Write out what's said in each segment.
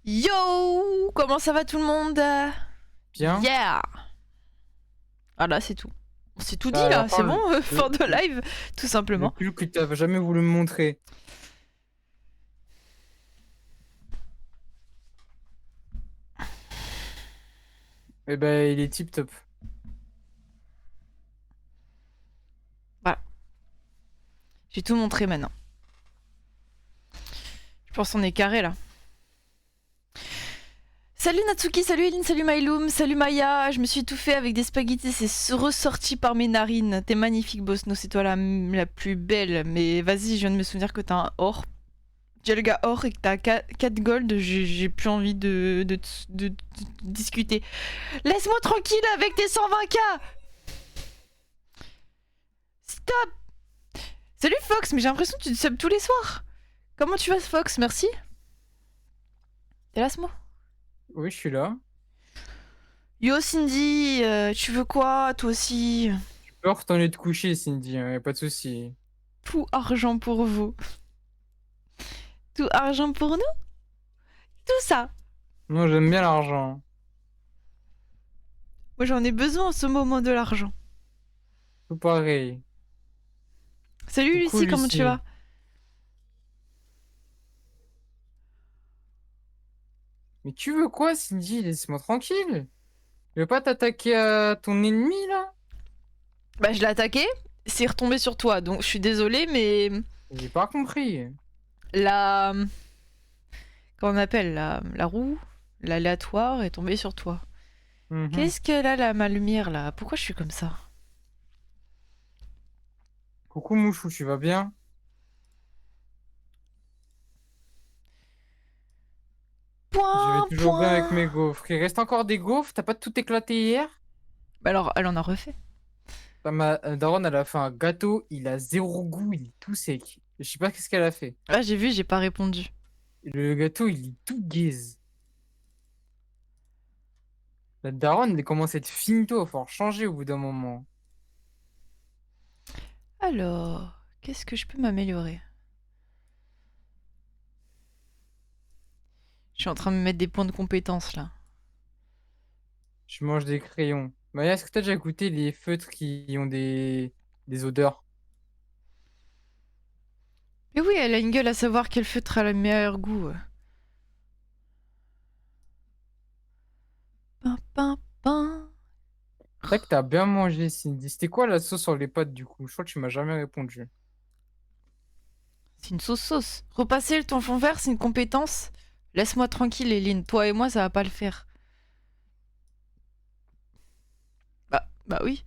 Yo! Comment ça va tout le monde? Bien. Yeah! Voilà, c'est tout. C'est tout dit Ah, là, à c'est part bon, fin de live, tout le simplement. pull que tu n'as jamais voulu me montrer. Eh ben, il est tip top. Voilà. J'ai tout montré maintenant. Je pense qu'on est carré là. Salut Natsuki, salut Eline, salut Myloom, salut Maya. Je me suis étouffée avec des spaghettis, c'est ressorti par mes narines. T'es magnifique, Bosno, c'est toi la plus belle. Mais vas-y, je viens de me souvenir que t'as un or. Tu as le gars or et que t'as 4 gold, j'ai plus envie de discuter. Laisse-moi tranquille avec tes 120K. Stop. Salut Fox, mais j'ai l'impression que tu te subs tous les soirs. Comment tu vas Fox, merci. T'es là ce mot? Oui, je suis là. Yo Cindy, tu veux quoi toi aussi? Tu peux retourner te coucher, Cindy, hein, y a pas de souci. Tout argent pour vous. Tout argent pour nous? Tout ça. Non, j'aime bien l'argent. Moi j'en ai besoin en ce moment de l'argent. Tout pareil. Salut Tout Lucie, cool comment tu ici. vas? Mais tu veux quoi, Cindy? Laisse-moi tranquille. Tu veux pas t'attaquer à ton ennemi, là? Bah je l'ai attaqué, c'est retombé sur toi, donc je suis désolée, mais J'ai pas compris. la... Comment on appelle la roue, l'aléatoire est tombée sur toi. Mhm. Qu'est-ce qu'elle a ma lumière là? Pourquoi je suis comme ça? Coucou, Mouchou, tu vas bien? Je vais Point, toujours bien avec point. mes gaufres. Il reste encore des gaufres? T'as pas tout éclaté hier? Bah alors, elle en a refait. Ma daronne, elle a fait un gâteau, il a zéro goût, il est tout sec. Je sais pas qu'est-ce qu'elle a fait. Ah j'ai vu, j'ai pas répondu. Le gâteau, il est tout gaze. La daronne, elle commence à être finito, il va falloir changer au bout d'un moment. Alors, qu'est-ce que je peux m'améliorer? Je suis en train de me mettre des points de compétence là. Je mange des crayons. Maya, est-ce que t'as déjà goûté les feutres qui ont des odeurs? Mais oui, elle a une gueule à savoir quel feutre a le meilleur goût. Pin, pin, pin. C'est vrai que t'as bien mangé, Cindy. C'était quoi la sauce sur les pâtes du coup? Je crois que tu m'as jamais répondu. C'est une sauce. Repasser le ton fond vert, c'est une compétence. Laisse-moi tranquille, Eline. Toi et moi, ça va pas le faire. Bah oui.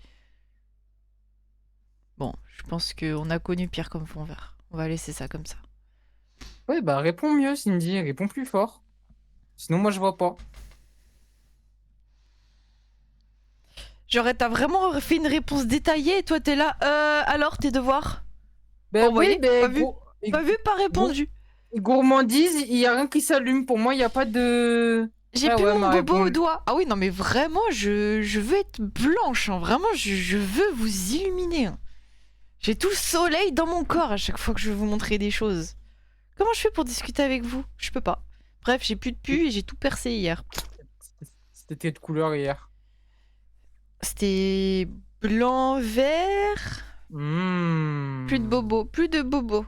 Bon, je pense qu'on a connu pire comme fond vert. On va laisser ça comme ça. Ouais, bah réponds mieux, Cindy, réponds plus fort. Sinon, moi, je vois pas. T'as vraiment fait une réponse détaillée et toi t'es là. Alors tes devoirs? Pas Ben oui, envoyé? Pas ben vu? Pas vu, pas répondu. gourmandise, il y a rien qui s'allume. Pour moi, il y a pas de... J'ai Ah plus ouais, mon ma bobo au réponse. doigt. Ah oui, non mais vraiment, je veux être blanche. Hein. Vraiment, je veux vous illuminer. Hein. J'ai tout le soleil dans mon corps à chaque fois que je vais vous montrer des choses. Comment je fais pour discuter avec vous? Je peux pas. Bref, j'ai plus de pu et j'ai tout percé hier. C'était de couleur hier. C'était blanc, vert. Plus de Mmh. bobo, plus de bobo.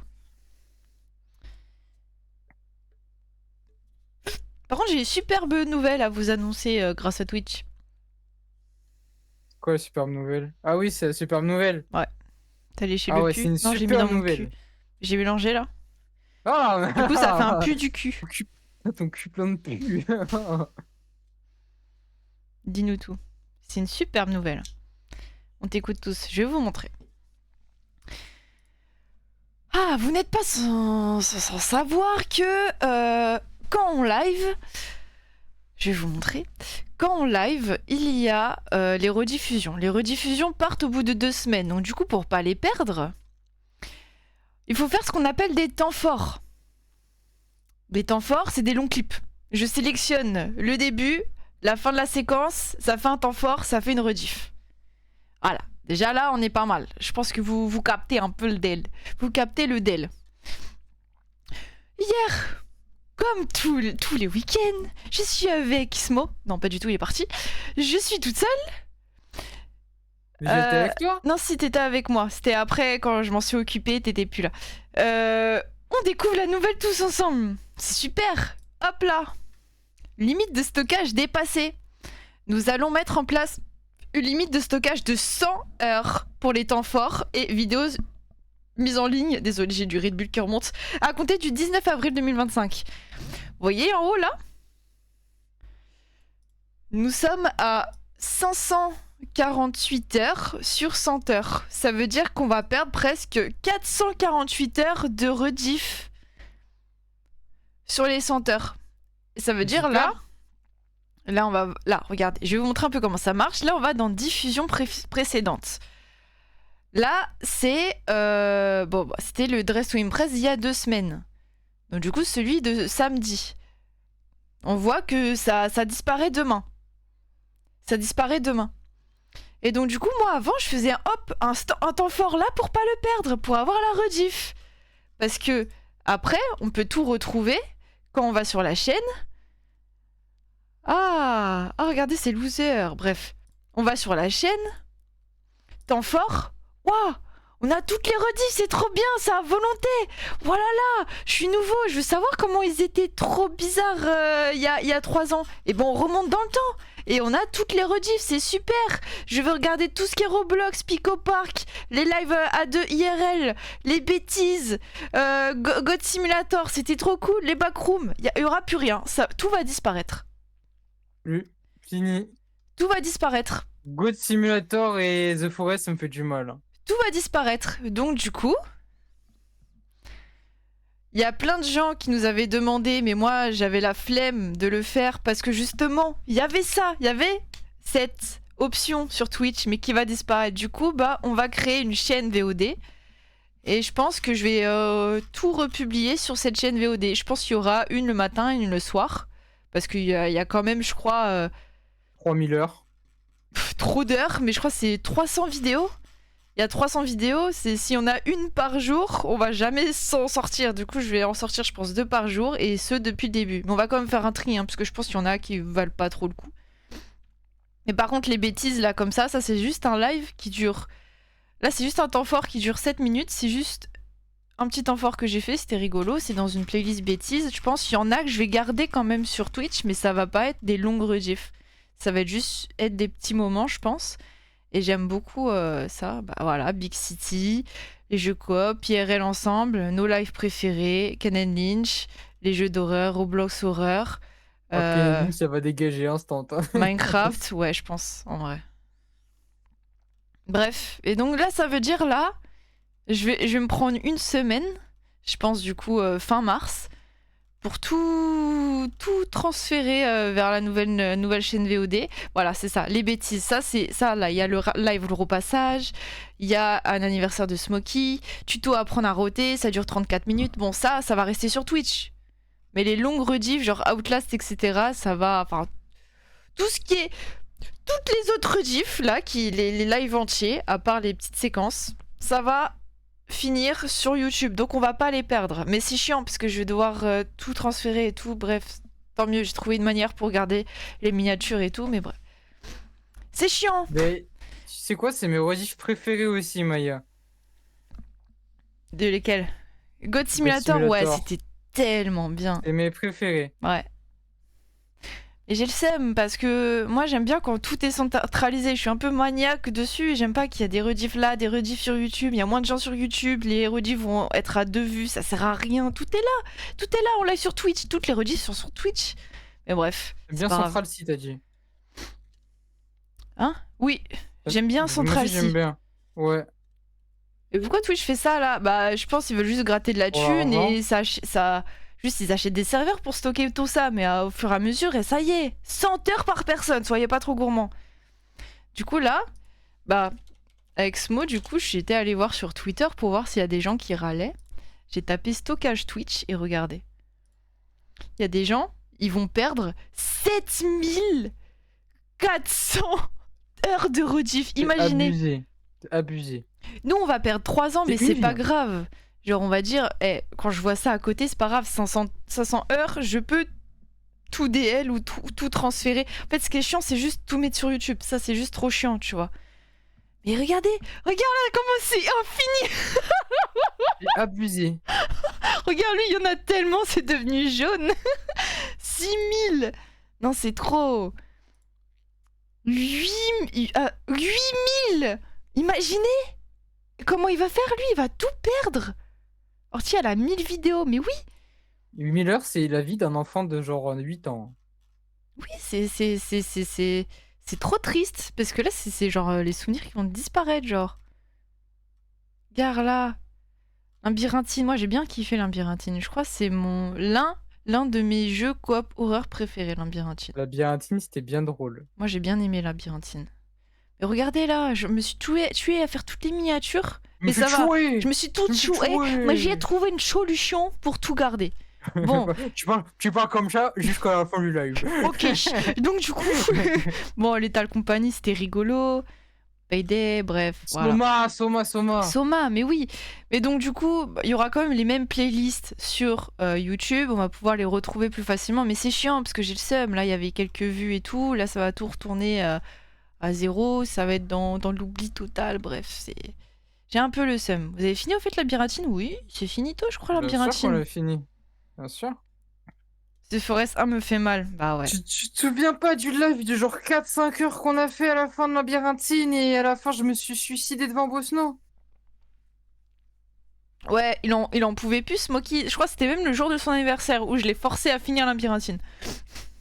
Par contre, j'ai une superbe nouvelle à vous annoncer grâce à Twitch. Quoi, la superbe nouvelle? Ah oui, c'est la superbe nouvelle. Ouais. T'es allé chez Ah le ouais, c'est pu? une Non, j'ai mis dans superbe mon cul. nouvelle. J'ai mélangé là. Du coup, ça fait un Ah, pu du cul. ton cul, ton cul plein de pu. Dis-nous tout. C'est une superbe nouvelle. On t'écoute tous. Je vais vous montrer. Ah, vous n'êtes pas sans savoir que quand on live, je vais vous montrer. Quand on live, il y a les rediffusions. Les rediffusions partent au bout de 2 semaines. Donc du coup, pour pas les perdre, il faut faire ce qu'on appelle des temps forts. Des temps forts, c'est des longs clips. Je sélectionne le début, la fin de la séquence, ça fait un temps fort, ça fait une rediff. Voilà. Déjà là, on est pas mal. Je pense que vous captez un peu le del. Vous captez le del. Hier, comme tous les week-ends, je suis avec Smo. Non, pas du tout, il est parti. Je suis toute seule. Mais j'étais avec toi. Non, si t'étais avec moi. C'était après, quand je m'en suis occupée, t'étais plus là. On découvre la nouvelle tous ensemble. C'est super. Hop là. Limite de stockage dépassée. Nous allons mettre en place une limite de stockage de 100 heures pour les temps forts et vidéos mises en ligne. Désolé, j'ai du Red Bull qui remonte. À compter du 19 avril 2025. Vous voyez en haut là? Nous sommes à 548 heures sur 100 heures. Ça veut dire qu'on va perdre presque 448 heures de rediff sur les 100 heures. Et ça veut dire là, on va, là, regardez, je vais vous montrer un peu comment ça marche. Là, on va dans diffusion précédente. Là, c'est bon, c'était le Dress to Impress il y a 2 semaines. Donc du coup, celui de samedi. On voit que ça disparaît demain. Ça disparaît demain. Et donc du coup, moi avant, je faisais un temps fort là pour pas le perdre, pour avoir la rediff. Parce que après, on peut tout retrouver quand on va sur la chaîne. Ah, regardez, c'est loser. Bref, on va sur la chaîne. Temps fort. Waouh, on a toutes les rediffs, c'est trop bien, c'est à volonté. Voilà là, je suis nouveau, je veux savoir comment ils étaient trop bizarres il y a 3 ans. Et bon, on remonte dans le temps. Et on a toutes les rediffs, c'est super. Je veux regarder tout ce qui est Roblox, Pico Park, les lives à 2 IRL, les bêtises, God Simulator, c'était trop cool, les backrooms. Il y aura plus rien, tout va disparaître. Fini. Tout va disparaître. God Simulator et The Forest, ça me fait du mal. Tout va disparaître. Donc du coup, il y a plein de gens qui nous avaient demandé, mais moi j'avais la flemme de le faire parce que justement, il y avait cette option sur Twitch, mais qui va disparaître. Du coup, on va créer une chaîne VOD. Et je pense que je vais tout republier sur cette chaîne VOD. Je pense qu'il y aura une le matin et une le soir. Parce qu'il y a quand même, je crois... 3000 heures. Trop d'heures, mais je crois que c'est 300 vidéos. Il y a 300 vidéos, si on a une par jour, on va jamais s'en sortir. Du coup, je vais en sortir, je pense, 2 par jour, et ce depuis le début. Mais on va quand même faire un tri, parce que je pense qu'il y en a qui valent pas trop le coup. Mais par contre, les bêtises, là, comme ça c'est juste un live qui dure... Là, c'est juste un temps fort qui dure 7 minutes. C'est juste un petit temps fort que j'ai fait, c'était rigolo. C'est dans une playlist bêtises. Je pense qu'il y en a que je vais garder quand même sur Twitch, mais ça va pas être des longues rediffs. Ça va juste être des petits moments, je pense. Et j'aime beaucoup ça. Voilà, Big City, les jeux coop, IRL ensemble, nos lives préférés, Ken Lynch, les jeux d'horreur, Roblox horreur. Ok, ça va dégager instant. Minecraft, ouais, je pense, en vrai. Bref, et donc là, ça veut dire là, je vais me prendre une semaine, je pense du coup fin mars, pour tout transférer vers la nouvelle chaîne VOD. Voilà, c'est ça, les bêtises. Ça là, il y a le live le repassage, il y a un anniversaire de Smokey, tuto apprendre à roter, ça dure 34 minutes. Bon, ça va rester sur Twitch. Mais les longues rediffs, genre Outlast, etc., ça va... Enfin, tout ce qui est... Toutes les autres rediffs, là, les lives entiers, à part les petites séquences, ça va finir sur YouTube, donc on va pas les perdre. Mais c'est chiant parce que je vais devoir tout transférer et tout. Bref, tant mieux, j'ai trouvé une manière pour garder les miniatures et tout, mais bref. C'est chiant. Mais tu sais quoi, c'est mes rediffs préférés aussi, Maya. De lesquels? God Simulator, ouais, c'était tellement bien. C'est mes préférés. Ouais. Et j'ai le seum parce que moi j'aime bien quand tout est centralisé. Je suis un peu maniaque dessus et j'aime pas qu'il y a des rediffs là, des rediffs sur YouTube. Il y a moins de gens sur YouTube, les rediffs vont être à 2 vues, ça sert à rien. Tout est là, on l'a sur Twitch. Toutes les rediffs sont sur Twitch. Mais bref. C'est bien Central si t'as dit. Hein? Oui, j'aime bien Central si. J'aime bien, ouais. Et pourquoi Twitch fait ça là? Bah je pense qu'ils veulent juste gratter de la thune et ça... Juste, ils achètent des serveurs pour stocker tout ça, mais au fur et à mesure, et ça y est, 100 heures par personne, soyez pas trop gourmands. Du coup, là, avec Smo, du coup, j'étais allée voir sur Twitter pour voir s'il y a des gens qui râlaient. J'ai tapé stockage Twitch et regardez. Il y a des gens, ils vont perdre 7400 heures de rediff. Imaginez. Abusé. Nous, on va perdre 3 ans, mais c'est pas grave. Genre, on va dire, quand je vois ça à côté, c'est pas grave, 500 heures, je peux tout DL ou tout transférer. En fait, ce qui est chiant, c'est juste tout mettre sur YouTube. Ça, c'est juste trop chiant, tu vois. Mais regardez, regarde là comment c'est infini. C'est abusé. Regarde, lui, il y en a tellement, c'est devenu jaune. 6000. Non, c'est trop. 8000. Imaginez comment il va faire, lui, il va tout perdre. Orti, elle a 1000 vidéos, mais oui, 8000 heures, c'est la vie d'un enfant de genre 8 ans. oui, c'est trop triste. Parce que là, c'est genre les souvenirs qui vont disparaître, genre. Regarde là. Labyrinthine, moi j'ai bien kiffé Labyrinthine. Je crois que c'est l'un de mes jeux coop horreur préférés, Labyrinthine. La Labyrinthine, c'était bien drôle. Moi j'ai bien aimé Labyrinthine. Mais regardez là, je me suis tuée à faire toutes les miniatures. Je me Mais fais ça va, tuer. je me suis Je toute me fais chouée. Moi j'ai tuer. trouvé une solution pour tout garder. Bon, Tu parles comme ça jusqu'à la fin du live. ok. Donc du coup, bon, Lethal Company c'était rigolo. Payday, bref, voilà. Soma. Soma, mais oui. Mais donc du coup, il y aura quand même les mêmes playlists sur YouTube. On va pouvoir les retrouver plus facilement. Mais c'est chiant parce que j'ai le seum. Là, il y avait quelques vues et tout. Là, ça va tout retourner à zéro. Ça va être dans l'oubli total. Bref, j'ai un peu le seum. Vous avez fini au fait Labyrinthine? Oui, c'est finito, je crois, Bien sûr qu'on Labyrinthine. l'a fini. Bien sûr. The Forest 1 me fait mal. Bah ouais. Tu te souviens pas du live de genre 4-5 heures qu'on a fait à la fin de Labyrinthine et à la fin je me suis suicidé devant Bosno? Ouais, il en pouvait plus, Smokey. Je crois que c'était même le jour de son anniversaire où je l'ai forcé à finir Labyrinthine.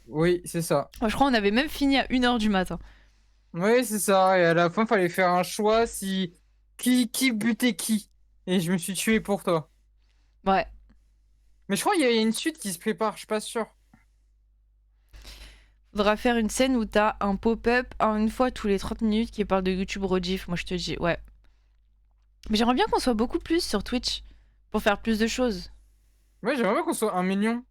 Oui, c'est ça. Je crois qu'on avait même fini à 1h du matin. Oui, c'est ça. Et à la fin, fallait faire un choix si qui butait qui. Et je me suis tué pour toi. Ouais. Mais je crois qu'il y a une suite qui se prépare, je suis pas sûr. Faudra faire une scène où t'as un pop-up une fois tous les 30 minutes qui parle de YouTube rediff. Moi, je te dis, ouais. Mais j'aimerais bien qu'on soit beaucoup plus sur Twitch pour faire plus de choses. Ouais, j'aimerais bien qu'on soit 1 million.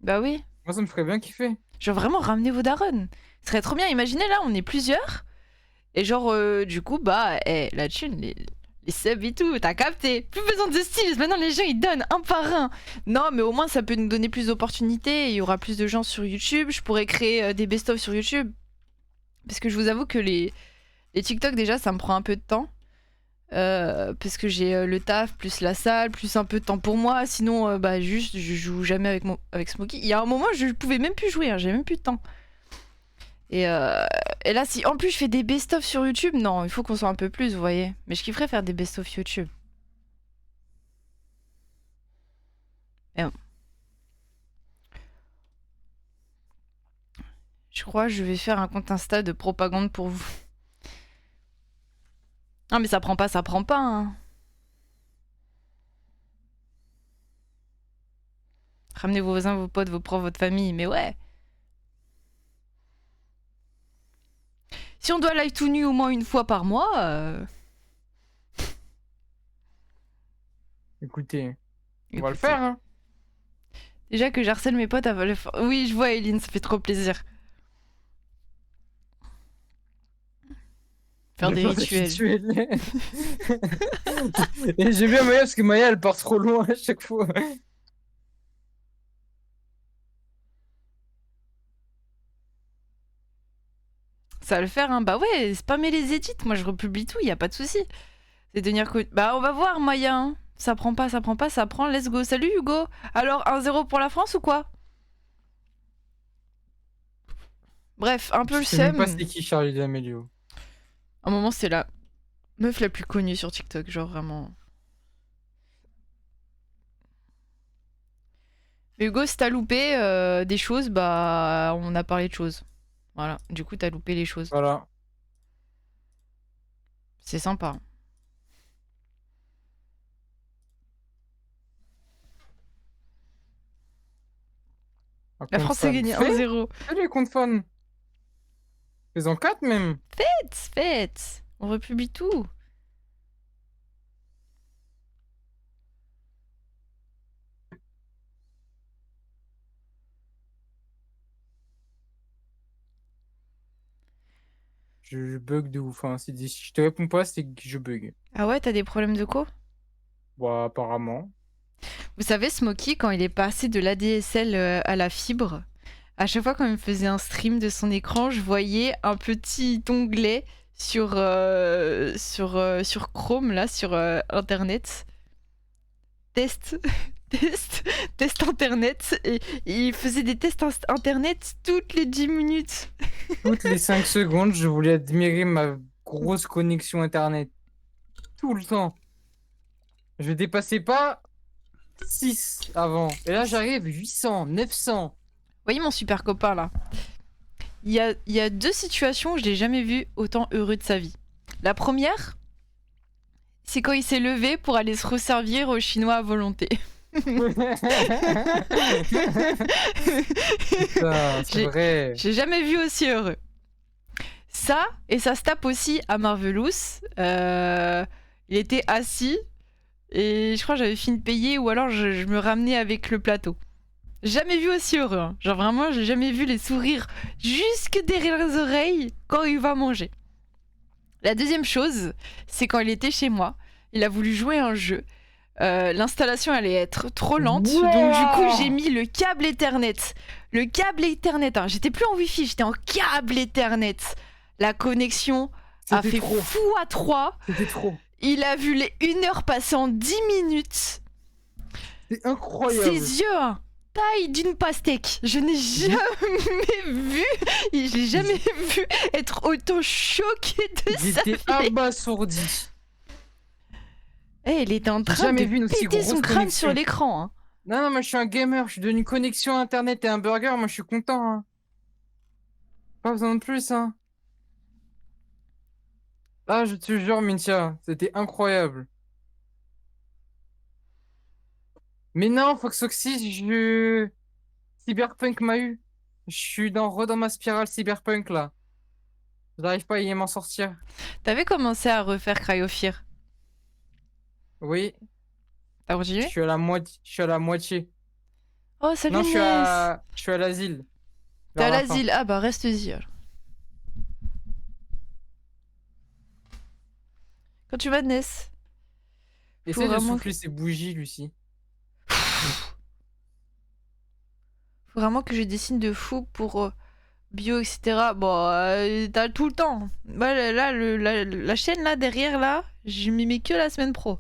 Bah oui. Moi, ça me ferait bien kiffer. Genre vraiment ramener vos darons. Ce serait trop bien. Imaginez là, on est plusieurs. Et genre, du coup, bah, la thune, les subs et tout, t'as capté. Plus besoin de styles. Maintenant, les gens, ils donnent un par un. Non, mais au moins, ça peut nous donner plus d'opportunités. Il y aura plus de gens sur YouTube. Je pourrais créer des best-of sur YouTube. Parce que je vous avoue que les TikTok, déjà, ça me prend un peu de temps. Parce que j'ai le taf, plus la salle, plus un peu de temps pour moi. Sinon, bah, juste, je joue jamais avec Smokey. Il y a un moment, je pouvais même plus jouer. Hein, j'ai même plus de temps. Et là, si en plus je fais des best-of sur YouTube, non, il faut qu'on soit un peu plus, vous voyez. Mais je kifferais faire des best-of YouTube. Mais bon. Je crois que je vais faire un compte Insta de propagande pour vous. Ah, mais ça prend pas, ça prend pas. Hein. Ramenez vos voisins, vos potes, vos profs, votre famille. Mais ouais. Si on doit live tout nu au moins une fois par mois. Écoutez, on va le Écoutez. faire, hein. Déjà que j'harcèle mes potes à le faire. Oui, je vois, Eileen, ça fait trop plaisir. Faire des rituels. Et j'aime bien Maya parce que Maya elle part trop loin à chaque fois. Ça va le faire, hein. Bah ouais, spammer les edits. Moi, je republie tout, y a pas de souci. C'est tenir que. Bah, on va voir, Maya. Hein. Ça prend pas, ça prend pas, ça prend. Let's go. Salut, Hugo. Alors, 1-0 pour la France ou quoi? Bref, un peu Je le sais même pas seum. c'est qui Charlie D'Amelio. À un moment, c'est la meuf la plus connue sur TikTok. Genre, vraiment. Mais Hugo, si t'as loupé des choses, bah, on a parlé de choses. Voilà. Du coup, t'as loupé les choses. Voilà. C'est sympa. Un La compte France a fan. gagné 1-0. Fais les comptes fans. Fais-en 4 même. Faites. On republie tout. Je bug de ouf. Hein. Si je te réponds pas, c'est que je bug. Ah ouais, t'as des problèmes de quoi? Bah, apparemment. Vous savez, Smokey, quand il est passé de l'ADSL à la fibre, à chaque fois quand il me faisait un stream de son écran, je voyais un petit onglet sur Chrome, là, sur Internet. Test, test, test Internet. Et il faisait des tests Internet toutes les 10 minutes. Toutes les 5 secondes, je voulais admirer ma grosse connexion Internet. Tout le temps. Je dépassais pas 6 avant. Et là, j'arrive 800, 900. Vous voyez mon super copain, là? Il y a deux situations où je l'ai jamais vu autant heureux de sa vie. La première, c'est quand il s'est levé pour aller se resservir aux Chinois à volonté. Putain, c'est vrai. J'ai jamais vu aussi heureux. Ça, et ça se tape aussi à Marvelous. Il était assis, et je crois que j'avais fini de payer, ou alors je me ramenais avec le plateau. Jamais vu aussi heureux. Hein. Genre vraiment, j'ai jamais vu les sourires jusque derrière les oreilles quand il va manger. La deuxième chose, c'est quand il était chez moi. Il a voulu jouer à un jeu. L'installation allait être trop lente, donc du coup j'ai mis le câble Ethernet. Le câble Ethernet, hein. J'étais plus en Wi-Fi, j'étais en câble Ethernet. La connexion a C'était fait trop. fou à 3. C'était trop. Il a vu les 1 heure passer en 10 minutes. C'est incroyable. Ses yeux, hein, taille d'une pastèque. Je n'ai jamais vu, je l'ai jamais vu être autant choqué de sa J'étais vie. abasourdi. Eh, il était en train Jamais de vu une aussi péter grosse son crâne connexion. sur l'écran. Hein. Non, non, moi je suis un gamer, je suis devenu connexion internet et un burger, moi je suis content. Hein. Pas besoin de plus, hein. Ah, je te jure, Mintia, c'était incroyable. Mais non, Fox Oxy, Cyberpunk m'a eu. Je suis dans ma spirale cyberpunk là. Je n'arrive pas à y m'en sortir. T'avais commencé à refaire Cryofear. Oui, T'as je continué? suis à la moitié. Je suis à la moitié. Oh, salut Non, Ness. je suis à l'asile. T'es Vers à la fin. l'asile. Ah bah reste-y alors. Quand tu vas Ness, faut Essaye de vraiment, souffler ces bougies, Lucie. faut vraiment que je dessine de fou pour bio, etc. Bon, t'as tout le temps. Bah, là, la chaîne là derrière là, je m'y mets que la semaine pro.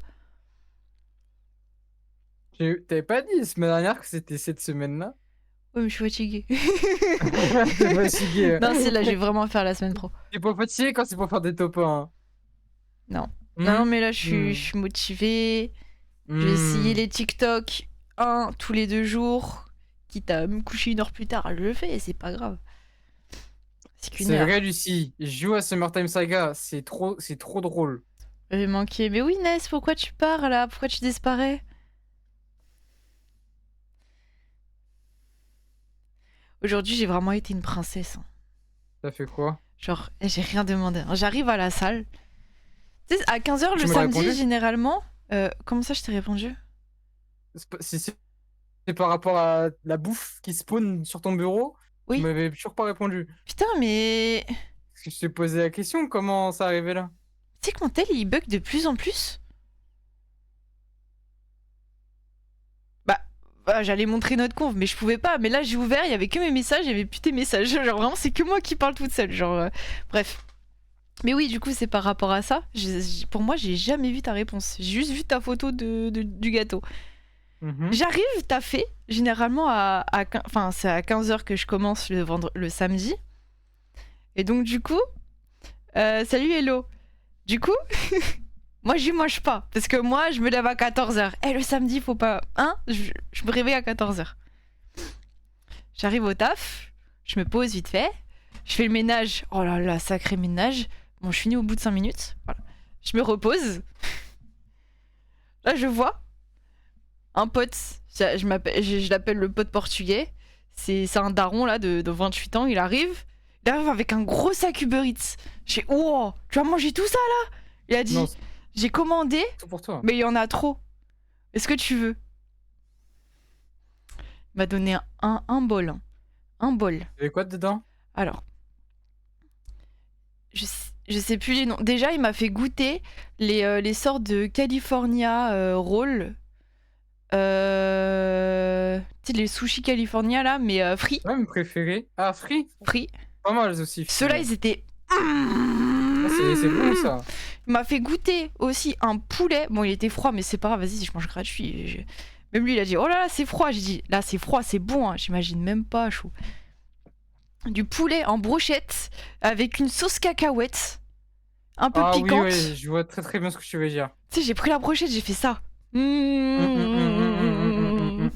T'avais pas dit la semaine dernière que c'était cette semaine-là? Ouais, mais je suis fatiguée. T'es fatigué. Non, c'est là, je vais vraiment faire la semaine pro. T'es pas fatigué quand c'est pour faire des top 1. Non. Non, non, Hmm. mais là, je suis motivée. Je vais essayer Hmm. les TikTok tous les 2 jours. Quitte à me coucher 1 heure plus tard, je le fais, c'est pas grave. C'est qu'une C'est heure. vrai, Lucie. Je joue à Summertime Saga. C'est trop drôle. J'ai manqué. Mais oui, Ness, pourquoi tu pars là? Pourquoi tu disparais? Aujourd'hui, j'ai vraiment été une princesse. Hein. Ça fait quoi? Genre, j'ai rien demandé. Hein. J'arrive à la salle. Tu sais, à 15 h le Tu m'aurais samedi, répondu? généralement. Comment ça, je t'ai répondu? C'est par rapport à la bouffe qui spawn sur ton bureau, tu Oui. m'avais toujours pas répondu. Putain, mais. Parce que je t'ai posé la question, comment ça arrivait là? Tu sais que mon tel, il bug de plus en plus? Bah, j'allais montrer notre conf, mais je pouvais pas. Mais là, j'ai ouvert, il y avait que mes messages, il y avait plus tes messages. Genre, vraiment, c'est que moi qui parle toute seule. Genre, bref. Mais oui, du coup, c'est par rapport à ça. Pour moi, j'ai jamais vu ta réponse. J'ai juste vu ta photo du gâteau. Mhm. J'arrive, t'as fait. Généralement, enfin, c'est à 15 h que je commence le samedi. Et donc, du coup, salut Hello. Du coup, moi, je mange pas. Parce que moi, je me lève à 14 h. Et le samedi, faut pas. Hein? Je me réveille à 14 h. J'arrive au taf, je me pose vite fait, je fais le ménage. Oh là là, sacré ménage. Bon, je finis au bout de 5 minutes. Voilà. Je me repose. Là, je vois un pote. Je l'appelle le pote portugais. C'est un daron là de 28 ans. Il arrive. Il arrive avec un gros sac Uber Eats. J'ai oh, tu vas manger tout ça là? Il a dit Non, j'ai commandé, c'est pour toi. mais il y en a trop. Est-ce que tu veux? Il m'a donné un bol. Un bol. Il y avait quoi dedans? Alors, Je sais plus les noms. Déjà, il m'a fait goûter les sortes de California Roll. Tu sais, les sushis California là, mais frits. Ouais, mes préférés. Ah, free? Frits. Pas mal aussi. Ceux-là, free. ils étaient. Ah, c'est bon ça. Il m'a fait goûter aussi un poulet. Bon, il était froid, mais c'est pas grave, vas-y, je mange gratuit. Même lui, il a dit, oh là là, c'est froid. J'ai dit, là, c'est froid, c'est bon, hein. J'imagine même pas chaud. Du poulet en brochette avec une sauce cacahuète un peu Ah oui, piquante. ouais, je vois très très bien ce que tu veux dire. Tu sais, j'ai pris la brochette, j'ai fait ça.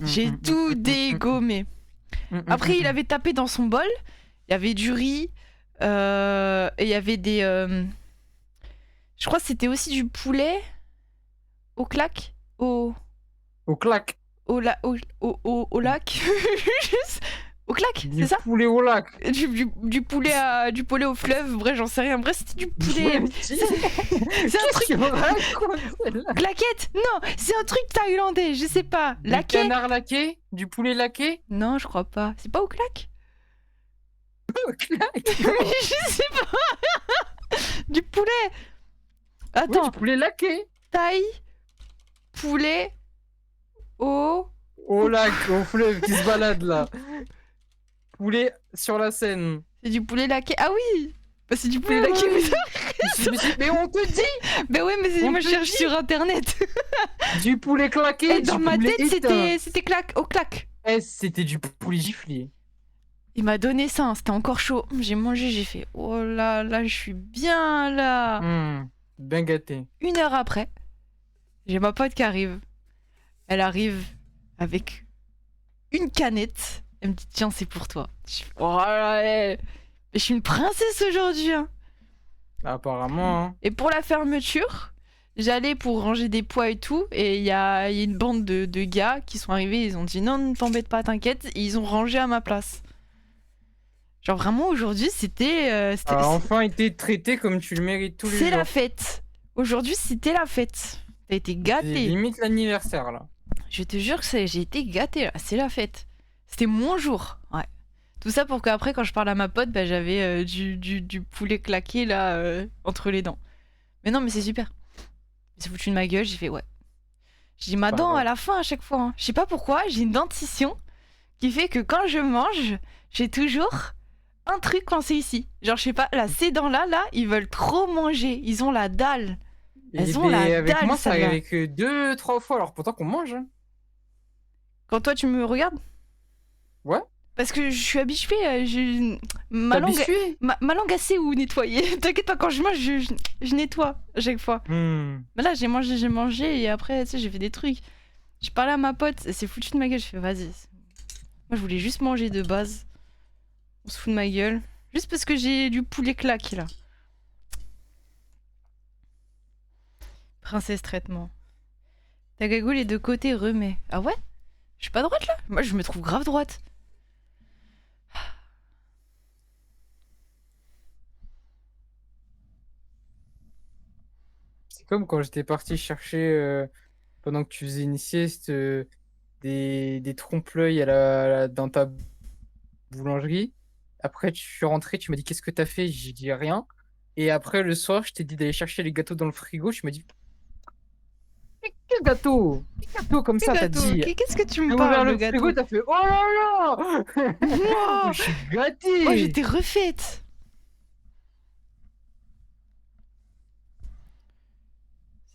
J'ai tout dégommé. Après, il avait tapé dans son bol. Il y avait du riz. Et il y avait des... Je crois que c'était aussi du poulet au claque. Au Clac. lac. Au claque, Du c'est ça? poulet au lac. Du poulet au fleuve, bref, j'en sais rien. Bref, c'était du poulet. C'est un truc. Claquette? Non, c'est un truc thaïlandais, je sais pas. Du Laqué? canard laqué? Du poulet laqué? Non, je crois pas. C'est pas au claque? Au clac. Je sais pas. Du poulet. Oui, Attends, du poulet laqué. thaï, poulet au. Au lac, au fleuve qui se balade là. Poulet sur la Seine. C'est du poulet laqué. Ah oui! Bah, c'est du poulet laqué, mais ça. Mais on te dit! Bah ouais, mais On moi je te cherche dit. sur internet. Du poulet claqué! Et dans du ma poulet tête, éteint. c'était claque, au claque. Eh, c'était du poulet giflé. Il m'a donné ça, hein, c'était encore chaud. J'ai mangé, j'ai fait oh là là, je suis bien là. Bien gâté. 1 heure après, j'ai ma pote qui arrive. Elle arrive avec une canette. Elle me dit tiens, c'est pour toi. Je fais, oh là là, je suis une princesse aujourd'hui. Hein. Apparemment, hein. Et pour la fermeture, j'allais pour ranger des poids et tout. Et il y a une bande de gars qui sont arrivés. Ils ont dit non, ne t'embête pas, t'inquiète. Et ils ont rangé à ma place. Genre vraiment aujourd'hui, c'était. A enfin été traité comme tu le mérites tous les jours. C'est la fête. Aujourd'hui, c'était la fête. T'as été C'est gâté. limite l'anniversaire là. Je te jure que j'ai été gâtée là. C'est la fête. C'était mon jour. Ouais. Tout ça pour qu'après, quand je parle à ma pote, bah, j'avais du poulet claqué là entre les dents. Mais non, mais c'est super. Il s'est foutu de ma gueule. J'ai fait ouais. J'ai dit ma Pas dent grave. à la fin à chaque fois. Hein. Je sais pas pourquoi. J'ai une dentition qui fait que quand je mange, j'ai toujours un truc coincé ici. Genre, je sais pas, là, ces dents-là, ils veulent trop manger. Ils ont la dalle. Elles ont la avec dalle, moi, ça celles-là. arrivait que 2-3 fois, alors pourtant qu'on mange. Hein. Quand toi, tu me regardes Ouais. Parce que je suis habituée. Ma T'as langue, habitué. ma langue a sait où nettoyer. T'inquiète pas, quand je mange, je nettoie à chaque fois. Mais là, j'ai mangé et après, tu sais, j'ai fait des trucs. J'ai parlé à ma pote, elle s'est foutue de ma gueule. Je fais, vas-y. Moi, je voulais juste manger de base. On se fout de ma gueule. Juste parce que j'ai du poulet claque, là. Princesse traitement. Ta gagoule est de côté, remets. Ah ouais? Je suis pas droite, là? Moi, je me trouve grave droite. C'est comme quand j'étais parti chercher, pendant que tu faisais une sieste, des trompe-l'œil dans ta boulangerie. Après, tu suis rentré, tu m'as dit qu'est-ce que t'as fait? J'ai dit rien. Et après, le soir, je t'ai dit d'aller chercher les gâteaux dans le frigo. Tu m'as dit quel gâteau? Quel gâteau comme ça, t'as Gâteau, dit? qu'est-ce que tu T'as me ouvert parles, le le gâteau? frigo, t'as fait oh là là! Moi, Je suis gâté! moi, j'étais refaite.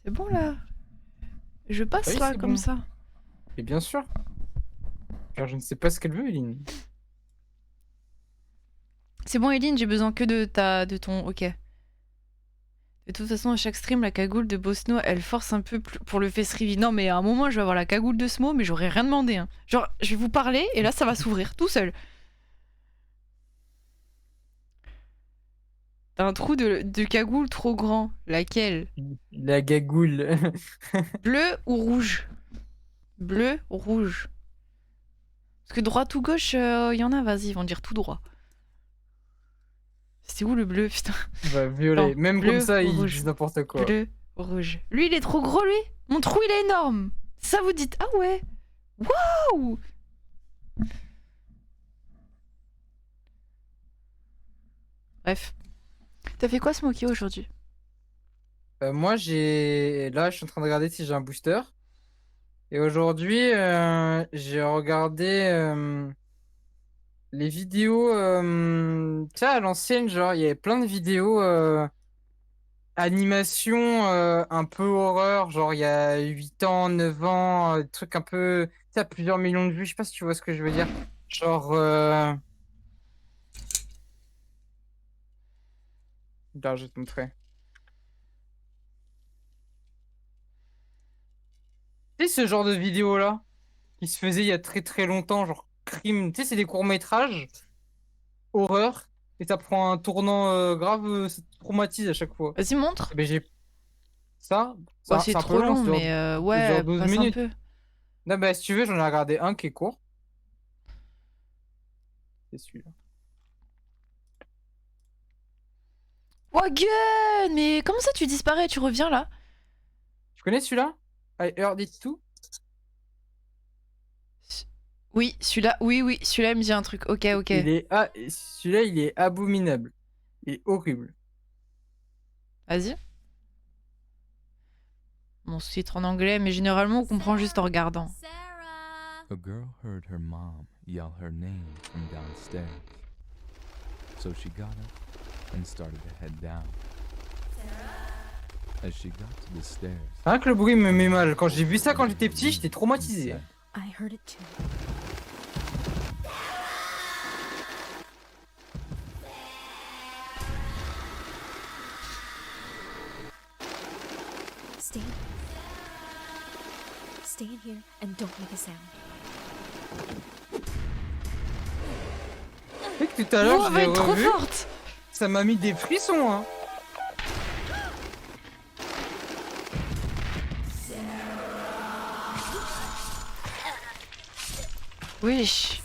C'est bon, là. Je passe, Oui, là, c'est comme bon. ça. Et bien sûr. Car je ne sais pas ce qu'elle veut, Eline. C'est bon, Eline, j'ai besoin que de ton ok. De toute façon, à chaque stream, la cagoule de Bosno, elle force un peu pour le face reveal. Non, mais à un moment, je vais avoir la cagoule de Smo, mais j'aurais rien demandé. Hein. Genre, je vais vous parler, et là, ça va s'ouvrir tout seul. T'as un trou de cagoule trop grand. Laquelle? La gagoule. Bleu ou rouge? Bleu ou rouge? Parce que droite ou gauche, il y en a, vas-y, ils vont dire tout droit. C'est où le bleu, putain? Bah, violet. Non, Même bleu comme ça, ou ils rouge. disent n'importe quoi. Bleu, rouge. Lui, il est trop gros, lui. Mon trou, il est énorme. Ça, vous dites, ah ouais. Waouh. Bref. De toute T'as fait quoi, Smokey, aujourd'hui? Moi, là, je suis en train de regarder si j'ai un booster. Et aujourd'hui, j'ai regardé les vidéos, tu sais, à l'ancienne, genre, il y avait plein de vidéos animation un peu horreur, genre, il y a 8 ans, 9 ans, des trucs un peu, tu sais, à plusieurs millions de vues, je sais pas si tu vois ce que je veux dire. Genre, là, je vais te montrer. Tu sais, ce genre de vidéo-là, qui se faisait il y a très très longtemps, genre crime, tu sais, c'est des courts-métrages, horreur, et ça prend un tournant grave, ça te traumatise à chaque fois. Vas-y, montre. Eh ben, j'ai ça, Bon, ça c'est c'est un peu trop long, long, mais ça dure ouais, 12 passe un minutes. peu. Non, bah, si tu veux, j'en ai regardé un qui est court. C'est celui-là. Oh, gun! Mais comment ça, tu disparais? Tu reviens là? Tu connais celui-là? I heard it too? Oui, celui-là, oui, celui-là, il me dit un truc. Ok, ok. Celui-là, il est abominable. Il est horrible. Vas-y. Mon sous-titre en anglais, mais généralement, on comprend juste en regardant. A girl heard her mom yell her name from downstairs. So she got up and started to head down. As she got to the stairs, Rien que le bruit me met mal. Quand j'ai vu ça quand j'étais petit, j'étais traumatisé. I heard it too. Stay in here and don't make a sound. Tu sais que tout à l'heure, Oh, je elle va l'ai être trop revu, forte! ça m'a mis des frissons, hein. Wesh.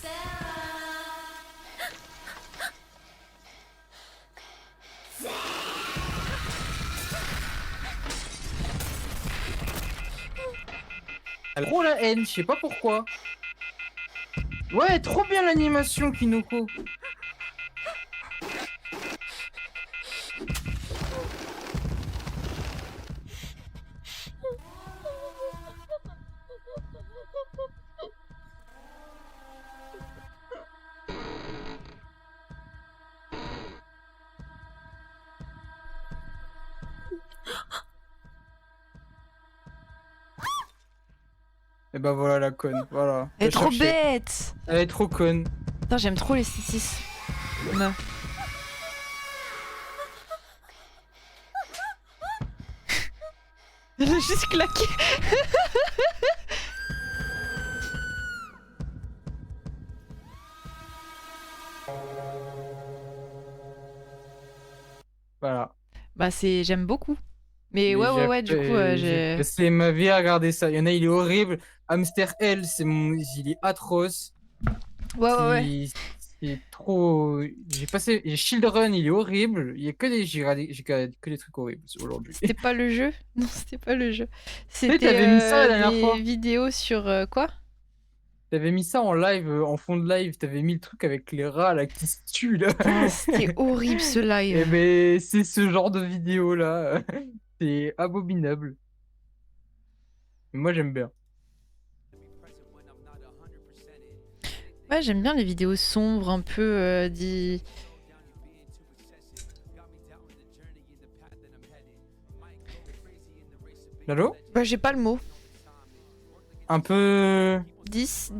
Elle a trop la haine, je sais pas pourquoi. Ouais, trop bien l'animation, Kinoko. Et bah voilà la conne, voilà. Elle est Je trop cherchais. bête! Elle est trop conne. Putain, j'aime trop les 6-6. Non. Elle a juste claqué. Voilà. Bah, j'aime beaucoup. Mais ouais, j'ai ouais, du coup, j'ai. passé ma vie à regarder ça. Il y en a, il est horrible. Hamster L, il est atroce. Ouais, ouais, ouais. C'est trop. J'ai Shield Run, il est horrible. Il y a que j'ai regardé que des trucs horribles aujourd'hui. C'était pas le jeu? Non, c'était pas le jeu. Tu t'avais mis ça la dernière des fois. vidéos sur quoi? T'avais mis ça en live, en fond de live. T'avais mis le truc avec les rats là qui se tuent là. Putain, c'était horrible ce Et live. ben, c'est ce genre de vidéo là. C'est abominable. Mais moi, j'aime bien. Ouais, j'aime bien les vidéos sombres, un peu Lalo? Bah, j'ai pas le mot. Un peu 10,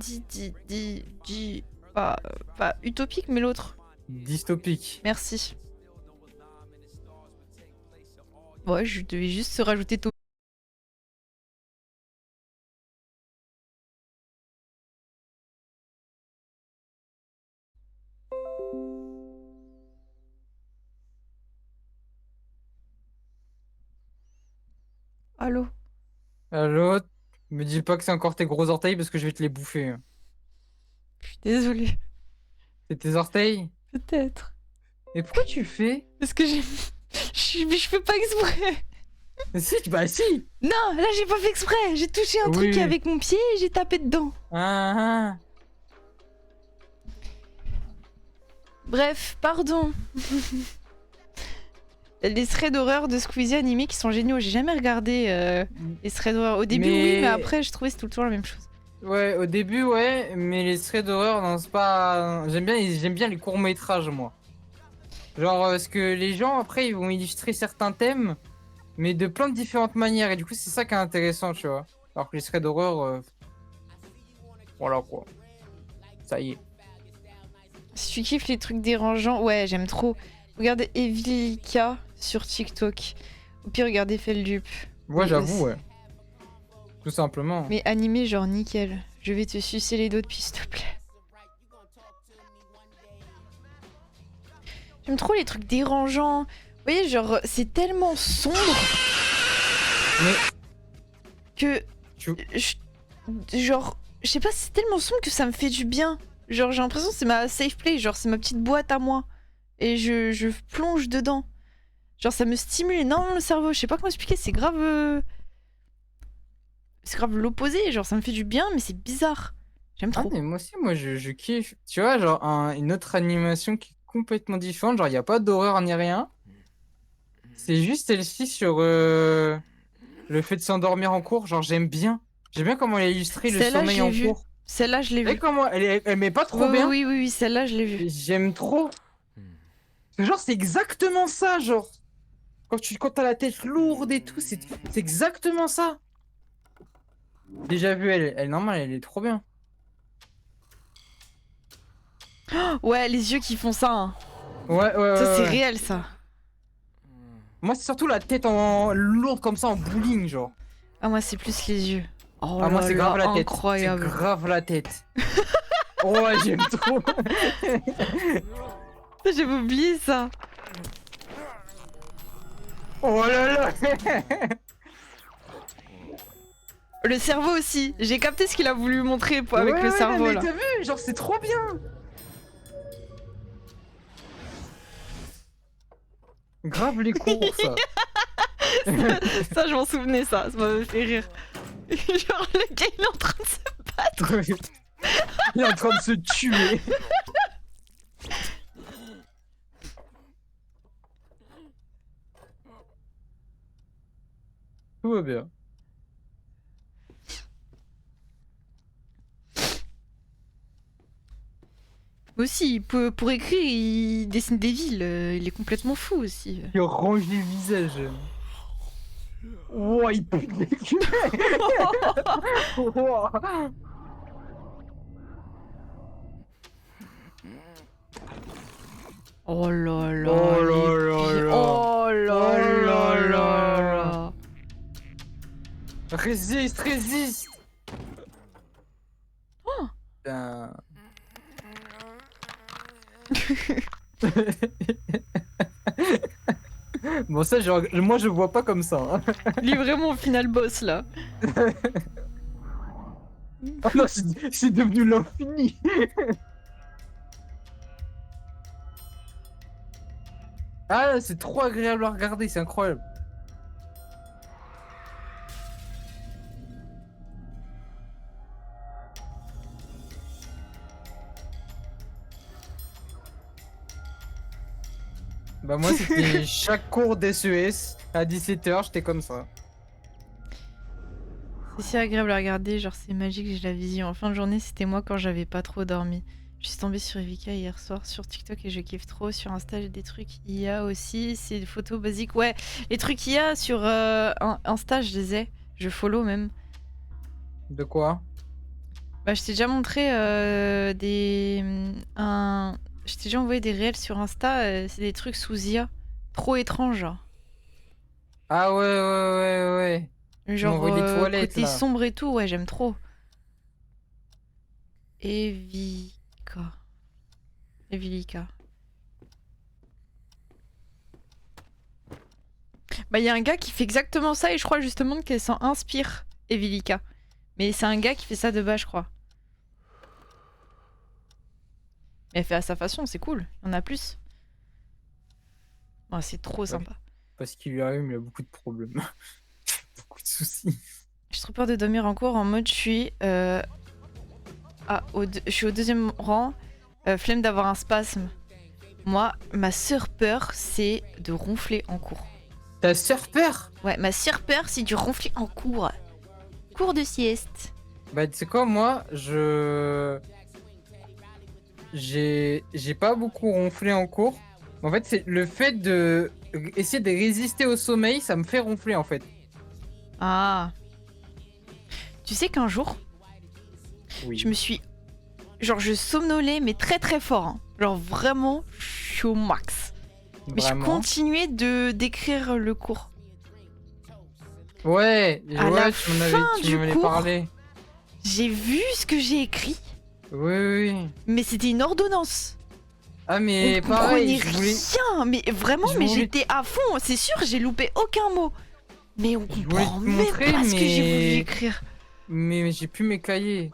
pas utopique, mais l'autre. dystopique. Merci. Ouais, je devais juste se rajouter tout. Allô? Allô? Me dis pas que c'est encore tes gros orteils parce que je vais te les bouffer, hein. Je suis désolée. C'est tes orteils? Peut-être. Et pourquoi tu fais? Parce que je fais pas exprès. Si, bah si! Non, là j'ai pas fait exprès. J'ai touché un truc Oui. avec mon pied et j'ai tapé dedans. Ah, ah. Bref, pardon. les threads d'horreur de Squeezie animés qui sont géniaux. J'ai jamais regardé les threads d'horreur. Au début, oui, mais après, je trouvais que c'était tout le temps la même chose. Ouais, au début, ouais, mais les threads d'horreur, non, c'est pas. J'aime bien les courts-métrages, moi. Genre, parce que les gens, après, ils vont illustrer certains thèmes, mais de plein de différentes manières. Et du coup, c'est ça qui est intéressant, tu vois. Alors que les threads d'horreur, voilà quoi. Ça y est. Si tu kiffes les trucs dérangeants, ouais, j'aime trop. Regardez Evilika sur TikTok. Au pire, regardez Feldup. Moi, Oui, j'avoue, aussi. ouais. Tout simplement. Mais animé, genre nickel. Je vais te sucer les dos depuis, s'il te plaît. J'aime trop les trucs dérangeants. Vous voyez, genre, c'est tellement sombre Mais que. Tu- Genre, je sais pas, c'est tellement sombre que ça me fait du bien. Genre, j'ai l'impression que c'est ma safe play, genre, c'est ma petite boîte à moi. Et je plonge dedans. Genre, ça me stimule énormément le cerveau. Je sais pas comment expliquer, c'est grave. C'est grave l'opposé. Genre, ça me fait du bien, mais c'est bizarre. J'aime Ah, trop. mais moi aussi, moi, je kiffe. Tu vois, genre, une autre animation qui est complètement différente. Genre, il n'y a pas d'horreur ni rien. C'est juste celle-ci sur le fait de s'endormir en cours. Genre, j'aime bien. J'aime bien comment elle a illustré le Celle-là, je sommeil l'ai en vue. cours. Celle-là, je l'ai Et vue. comment elle met pas trop Oui, bien. oui, oui, oui, celle-là, je l'ai vue. J'aime trop. Genre, c'est exactement ça, genre. Quand t'as la tête lourde et tout, c'est exactement ça. Déjà vu, elle normale, elle est trop bien. Ouais, les yeux qui font ça. Hein. Ouais, ouais, Ça, ouais, c'est ouais. réel, ça. Moi, c'est surtout la tête en lourde comme ça, en bowling, genre. Ah, moi, c'est plus les yeux. Oh Ah, moi, là c'est là, grave la tête. incroyable. C'est grave la tête. Ouais, j'aime trop. J'avais oublié ça. Oh là là. Le cerveau aussi. J'ai capté ce qu'il a voulu montrer avec Ouais, le ouais, cerveau, mais là. t'as vu, genre, c'est trop bien. Grave les cours, ça. Ça, je m'en souvenais, ça. Ça m'avait fait rire. Genre, le gars, il est en train de se battre. Il est en train de se tuer. Tout va bien. Aussi, pour écrire, il dessine des villes. Il est complètement fou aussi. Il range les visages. Oh, il pue les culs. Oh. Oh là là. Oh les là là pires. là. Oh là Oh là là là là. là. Résiste, résiste. Putain. Bon, ça, moi, je vois pas comme ça. Hein. Il est vraiment au final boss là. Ah non, c'est devenu l'infini. Ah, c'est trop agréable à regarder, c'est incroyable. Bah moi c'était chaque cours d'SES à 17h, j'étais comme ça. C'est si agréable à regarder, genre c'est magique, j'ai la vision. En fin de journée, c'était moi quand j'avais pas trop dormi. Je suis tombée sur Evika hier soir sur TikTok et je kiffe trop. Sur Insta, j'ai des trucs IA aussi. C'est des photos basiques. Ouais, les trucs IA sur Insta, je les ai. Je follow même. De quoi? Bah, je t'ai déjà montré Je t'ai déjà envoyé des réels sur Insta. C'est des trucs sous IA. Trop étranges, genre. Ah ouais ouais ouais ouais. Genre m'envoies des toilettes, côté là. sombre et tout, ouais, j'aime trop. Evika. Evilika. Bah, il y a un gars qui fait exactement ça et je crois justement qu'elle s'en inspire, Evilika. Mais c'est un gars qui fait ça de bas, je crois. Mais elle fait à sa façon, c'est cool. Il y en a plus. Oh, c'est trop sympa. Parce qu'il lui arrive, il a beaucoup de problèmes. Beaucoup de soucis. J'ai trop peur de dormir en cours en mode je suis je suis au deuxième rang, flemme d'avoir un spasme. Moi, ma seule peur, c'est de ronfler en cours. T'as surpeur? Ouais, ma seule peur, c'est de ronfler en cours. Cours de sieste. Bah, tu sais quoi, moi, j'ai pas beaucoup ronflé en cours. En fait, c'est le fait de essayer de résister au sommeil, ça me fait ronfler en fait. Ah. Tu sais qu'un jour, Oui. je me suis... Genre, je somnolais, mais très très fort. Hein. Genre, vraiment, je suis au max. Mais je Vraiment. continuais de d'écrire le cours. Ouais, À ouais, la tu m'en fin avais, tu du m'en avais cours, parlé. J'ai vu ce que j'ai écrit, Oui, oui, oui. mais c'était une ordonnance. Ah, mais On pareil, comprenait je voulais, rien, mais vraiment, je mais voulais- j'étais à fond. C'est sûr, j'ai loupé aucun mot. Mais on Je voulais comprend te même montrer, pas ce que j'ai voulu mais- écrire. mais j'ai plus mes cahiers.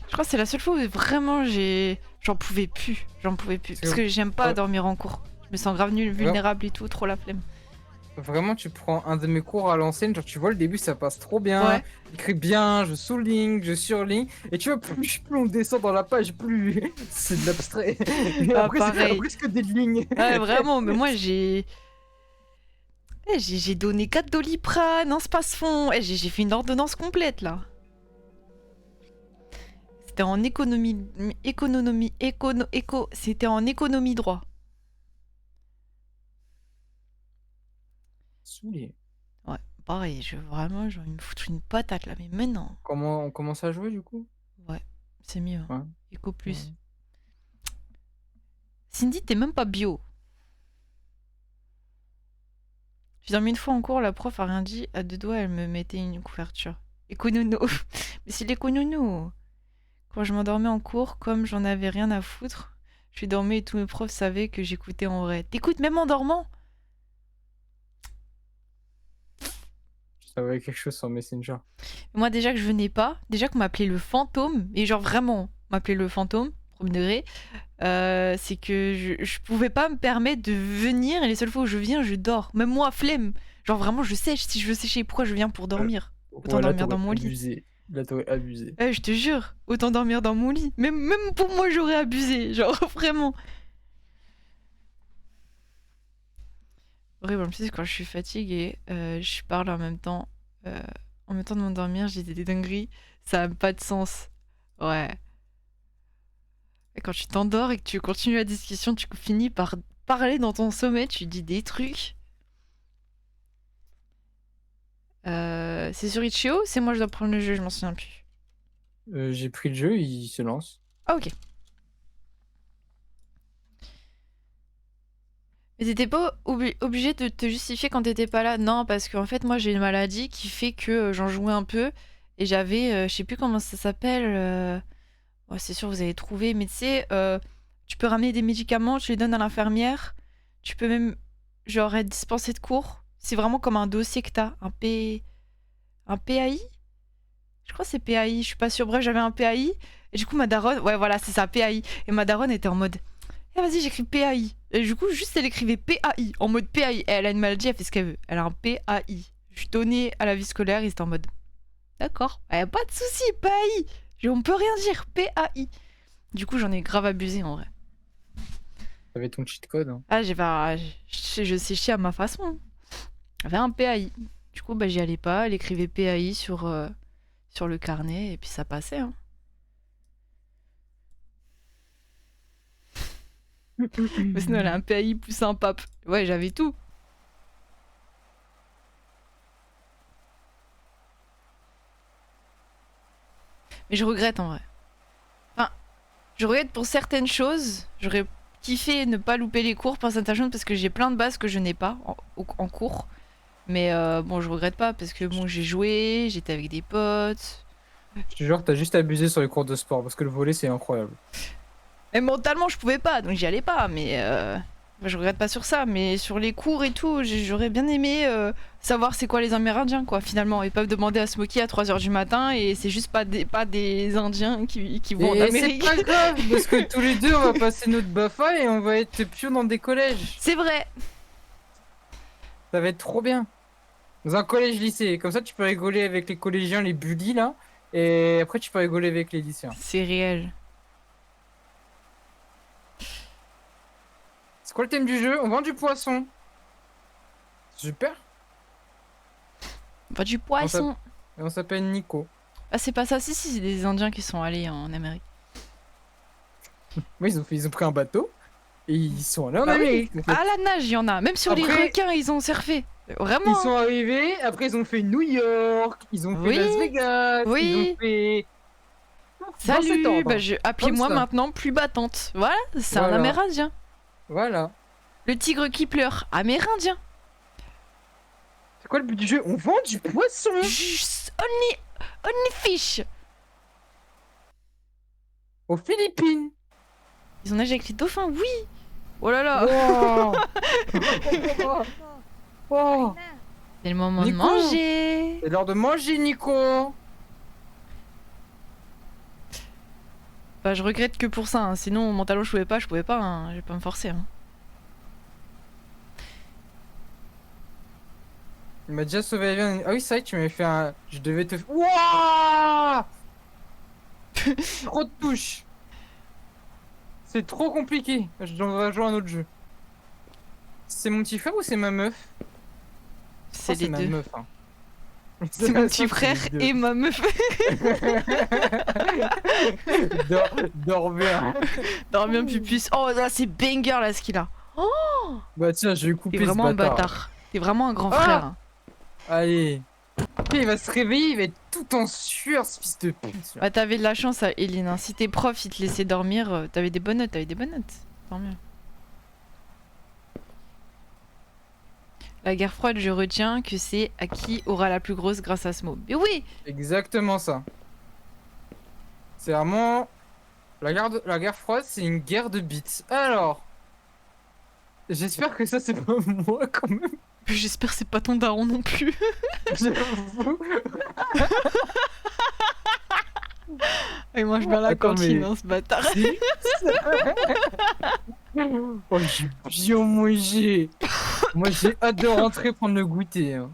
Je crois que c'est la seule fois où vraiment j'en pouvais plus. J'en pouvais plus. C'est Parce que j'aime pas Ouais. dormir en cours. Je me sens grave vulnérable et tout, trop la flemme. Vraiment, tu prends un de mes cours à l'ancienne, genre tu vois le début, ça passe trop bien. Ouais. J'écris bien, je souligne, je surligne. Et tu vois, plus on descend dans la page, plus c'est de l'abstrait. Et Ah, après, pareil. après, c'est que des lignes. Ouais, vraiment, mais moi j'ai donné 4 Doliprane, un Spasfon. J'ai fait une ordonnance complète là. C'était en c'était en économie droit. Saoulé. Ouais, pareil, vraiment, j'ai envie de me foutre une patate là, mais maintenant, Comment on commence à jouer du coup? ouais, c'est mieux. Hein. Ouais. Éco plus. Ouais. Cindy, t'es même pas bio. J'ai dormi une fois en cours, la prof a rien dit, à deux doigts, elle me mettait une couverture. Éconono. Mais c'est l'éconono. Quand je m'endormais en cours, comme j'en avais rien à foutre, je dormais et tous mes profs savaient que j'écoutais en vrai. T'écoutes même en dormant? Ça va quelque chose sur Messenger. Moi, déjà que je venais pas, déjà qu'on m'appelait le fantôme, et genre vraiment, m'appelait le fantôme, premier degré, c'est que je pouvais pas me permettre de venir, et les seules fois où je viens, je dors. Même moi, flemme. Genre vraiment, je sèche. Si je veux sécher, pourquoi je viens pour dormir? Autant Ouais, là, dormir dans t'aurais mon lit. abusé. Là, t'aurais abusé. Je te jure, autant dormir dans mon lit. Même pour moi, j'aurais abusé. Genre, vraiment. Horrible, en plus, quand je suis fatiguée, je parle en même temps. En même temps de m'endormir, j'ai des dingueries. Ça n'a pas de sens. Ouais. Et quand tu t'endors et que tu continues la discussion, tu finis par parler dans ton sommeil, tu dis des trucs. C'est sur Itch.io, c'est moi je dois prendre le jeu, je m'en souviens plus. J'ai pris le jeu, il se lance. Ah, ok. Mais t'étais pas obligé de te justifier quand t'étais pas là? Non, parce qu'en fait, moi j'ai une maladie qui fait que j'en jouais un peu et j'avais, je sais plus comment ça s'appelle. Ouais, c'est sûr, vous avez trouvé, mais tu sais, tu peux ramener des médicaments, tu les donnes à l'infirmière. Tu peux même, genre, être dispensé de cours. C'est vraiment comme un dossier que t'as, un PAI? Je crois que c'est PAI, je suis pas sûre. Bref, j'avais un PAI. Et du coup, ma daronne, ouais, voilà, c'est ça, PAI. Et ma daronne était en mode, eh, vas-y, j'écris PAI. Et du coup, juste, elle écrivait PAI, en mode PAI. Et elle a une maladie, elle fait ce qu'elle veut. Elle a un PAI. Je suis donnée à la vie scolaire, ils étaient en mode, d'accord, pas de souci, PAI. On peut rien dire, PAI. Du coup, j'en ai grave abusé en vrai. T'avais ton cheat code. Hein. Ah, je séchais à ma façon. J'avais un PAI. Du coup, bah, j'y allais pas. Elle écrivait PAI sur le carnet et puis ça passait. Hein. Mais sinon, elle a un PAI plus un pape. Ouais, j'avais tout. Mais je regrette en vrai. Enfin, je regrette pour certaines choses. J'aurais kiffé ne pas louper les cours pour certaines choses parce que j'ai plein de bases que je n'ai pas en cours. Mais bon, je regrette pas parce que bon, j'ai joué, j'étais avec des potes. Je te jure, t'as juste abusé sur les cours de sport parce que le volley c'est incroyable. Et mentalement, je pouvais pas, donc j'y allais pas. Mais je regrette pas sur ça. Mais sur les cours et tout, j'aurais bien aimé savoir c'est quoi les Amérindiens, quoi, finalement. Ils peuvent demander à Smokey à 3h du matin et c'est juste pas des Indiens qui vont en Et c'est Amérique. pas grave parce que tous les deux on va passer notre BAFA et on va être pions dans des collèges. C'est vrai. Ça va être trop bien. Dans un collège-lycée. Comme ça tu peux rigoler avec les collégiens, les bullies là. Et après tu peux rigoler avec les lycéens. C'est réel. C'est quoi le thème du jeu? On vend du poisson. Super. Pas du poisson. Et on s'appelle Nico. Ah, c'est pas ça. Si, si, c'est des Indiens qui sont allés en Amérique. Oui, ils ont pris un bateau et ils sont allés en Bah oui. Amérique. En fait. À la nage, il y en a. Même sur les Après- requins, ils ont surfé. Vraiment. Ils sont arrivés, après ils ont fait New York, ils ont fait Oui. Las Vegas, Oui. ils ont fait... Dans cet Salut, ordre. bah appelez-moi Comme ça. maintenant plus battante. Voilà, c'est un Voilà. Amérindien. Voilà. Le tigre qui pleure, Amérindien. C'est quoi le but du jeu? On vend du poisson. Juste only fish. Aux Philippines. Ils ont nagé avec les dauphins, oui. Oh là là. Wow. Oh. C'est le moment Nico. de manger. C'est l'heure de manger, Nico. Bah je regrette que pour ça, hein. Sinon mentalement je pouvais pas, hein. Je vais pas me forcer. Hein. Il m'a déjà sauvé la vie. Ah oui, c'est vrai que tu m'avais fait un... Je devais te... Wouah. Trop de touches. C'est trop compliqué. Je dois jouer à un autre jeu. C'est mon petit frère ou c'est ma meuf? C'est Oh, les ma deux. meuf. Hein. C'est mon petit frère et ma meuf. Dors bien. Dors bien pupus. Oh là c'est banger là ce qu'il a. Bah tiens, je vais T'es couper ce vraiment un bâtard. bâtard. T'es vraiment un grand Ah frère. Hein. Allez. Il va se réveiller, il va être tout en sueur, ce fils de pute. Bah t'avais de la chance à Eline. Hein. Si tes profs ils te laissaient dormir, t'avais des bonnes notes, Tant mieux. La guerre froide, je retiens que c'est à qui aura la plus grosse grâce à ce mot. Mais oui. Exactement ça. C'est vraiment... La guerre froide, c'est une guerre de bits. Alors... J'espère que ça, c'est pas moi, quand même. J'espère que c'est pas ton daron non plus. J'avoue. Il mange bien la Attends, cantine, mais- hein, ce bâtard. Si. Oh, j'ai bien mangé. Moi, j'ai hâte de rentrer prendre le goûter. Hein.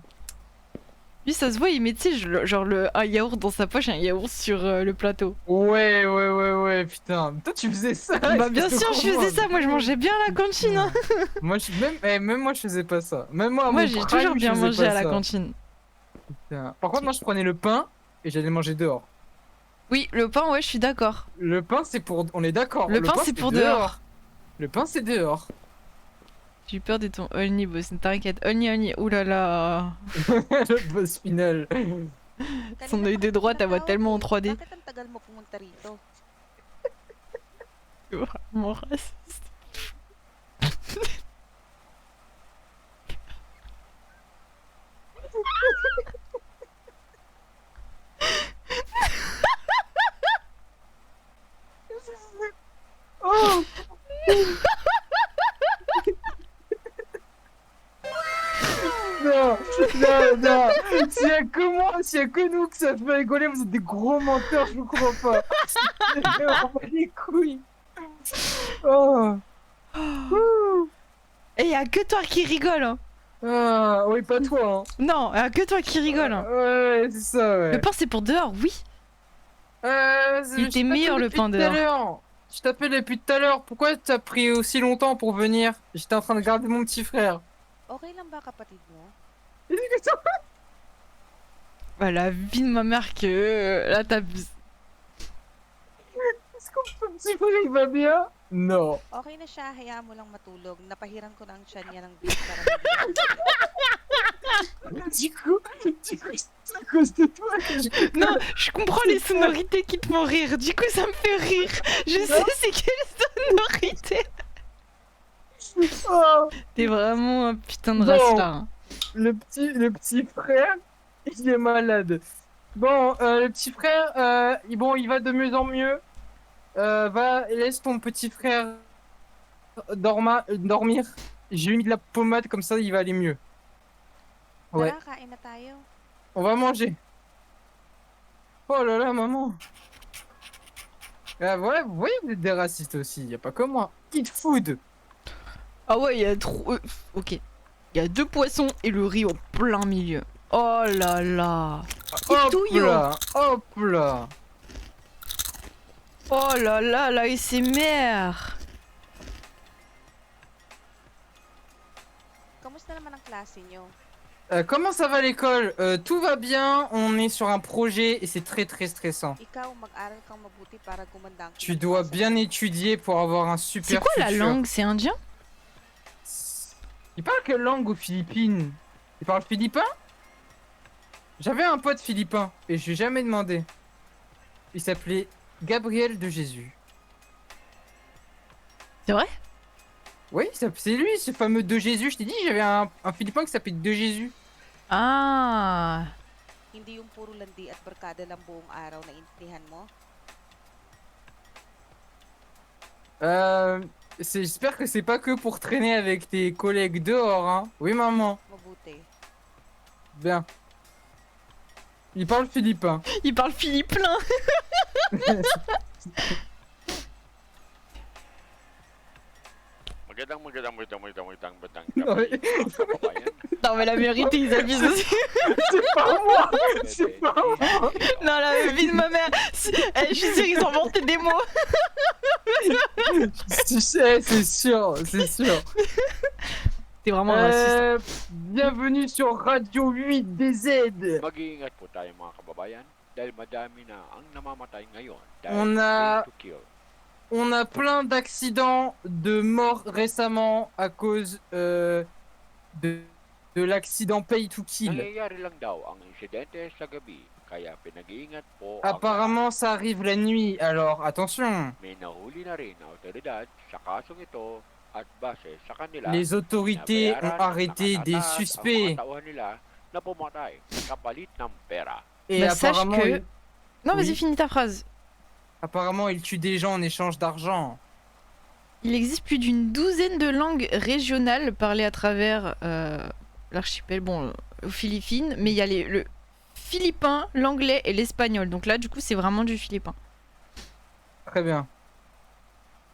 Lui, ça se voit, il met, tu sais, genre un yaourt dans sa poche et un yaourt sur le plateau. Ouais, putain. Toi, tu faisais ça. Bah, bien espèce de sûr, je gros faisais mort. ça. Moi, je mangeais bien à la cantine. Hein. Moi, même moi, je faisais pas ça. Même moi, à Moi, mon j'ai prime, toujours je bien faisais mangé pas à la ça. cantine. Putain. Par contre, moi, je prenais le pain et j'allais manger dehors. Oui, le pain, ouais, je suis d'accord. Le pain, c'est pour... On est d'accord. Le pain, c'est pour dehors. Le pain, c'est dehors. J'ai eu peur de ton Only boss, ne t'inquiète. Only, oulala. Le boss final. Son œil de droite, elle voit tellement en 3D. Bakit ang tagal mo pumunta rito? Vraiment raciste. Oh. Non. S'il y a que moi, s'il y a que nous que ça fait rigoler, vous êtes des gros menteurs, je vous crois pas. On va les couilles. Oh. Et y a que toi qui rigole. Hein. Ah, oui, pas toi. Hein. Non, y a que toi qui rigole. Hein. Ouais, c'est ça, ouais. Le pain, c'est pour dehors, oui. Il était Je meilleur, t'appelle le pain depuis tout à l'heure. Je t'appelle depuis tout à l'heure. Pourquoi t'as pris aussi longtemps pour venir? J'étais en train de garder mon petit frère. Okay lang ba kapatid mo? Bah, la vie de ma mère que là t'abuses. Est-ce que mon petit frère il va bien? Non. Okay na siya, hayaan mo lang matulog. Napahiran ko na ang tiyan niya ng beef para Du coup, c'est à cause de toi que je... Non, je comprends les sonorités qui te font rire. Du coup, ça me fait rire. Je sais c'est quelle sonorité. Oh, T'es vraiment un putain de Bon. rasta. Hein. le petit frère, il est malade. Bon, le petit frère, bon, il va de mieux en mieux. Laisse ton petit frère dormir. J'ai mis de la pommade, comme ça, il va aller mieux. Ouais, Tara, kain na tayo. on va manger. Oh là là, maman. Voilà, vous voyez, vous êtes des racistes aussi, y a pas que moi. Eat food. Ah ouais, il y a trop. Ok. Il y a 2 poissons et le riz en plein milieu. Oh là là. Hop Itouyo. là, hop là. Oh là là, la SMR. ng klase nyo? Comment ça va l'école? Tout va bien, on est sur un projet et c'est très très stressant. Ikaw, mag-aral kang mabuti para gumanda ang Tu dois kinabukasan bien mo. étudier pour avoir un C'est super quoi la futur. langue? C'est indien? Il parle quelle langue aux Philippines? Il parle philippin? J'avais un pote philippin et je lui ai jamais demandé. Il s'appelait Gabriel de Jésus. C'est vrai? Oui, c'est lui, ce fameux de Jésus. Je t'ai dit, j'avais un philippin qui s'appelait de Jésus. Ah. Hindi yung puro landi at barkada lang buong araw na intindihan mo. J'espère que c'est pas que pour traîner avec tes collègues dehors, hein. Oui, maman. Mabuti. Bien. Il parle philippin. Il parle philippin. Non, mais- Non mais la vérité, ils abusent aussi. C'est pas moi. C'est pas moi. Non la vie de ma mère. Je suis sûre qu'ils ont inventé des mots. Tu sais, c'est sûr, c'est sûr. T'es vraiment raciste. Bienvenue sur Radio 8 DZ. Mag-iingat po tayo mga kababayan dahil madami na ang namamatay ngayon On dahil a- pay to kill. On a plein d'accidents, de morts récemment à cause de l'accident Pay to Kill. Nangyayari lang daw ang insidente sa gabi kaya pinag-iingat po ang Apparemment, ça arrive la nuit, alors attention. may nahuli na rin na otoridad sa kasong ito at base sa kanila Les autorités ont binabayaran ng arrêté des nakatataas ang suspects. mga tauhan nila na pumatay kapalit ng pera. Et Bah, sache apparemment, que- Non, vas-y, Oui. finis ta phrase. apparemment, ils tuent des gens en échange d'argent. Il existe plus d'une douzaine de langues régionales parlées à travers l'archipel, bon, aux Philippines, mais il y a le philippin, l'anglais et l'espagnol. Donc là, du coup, c'est vraiment du philippin. Très bien.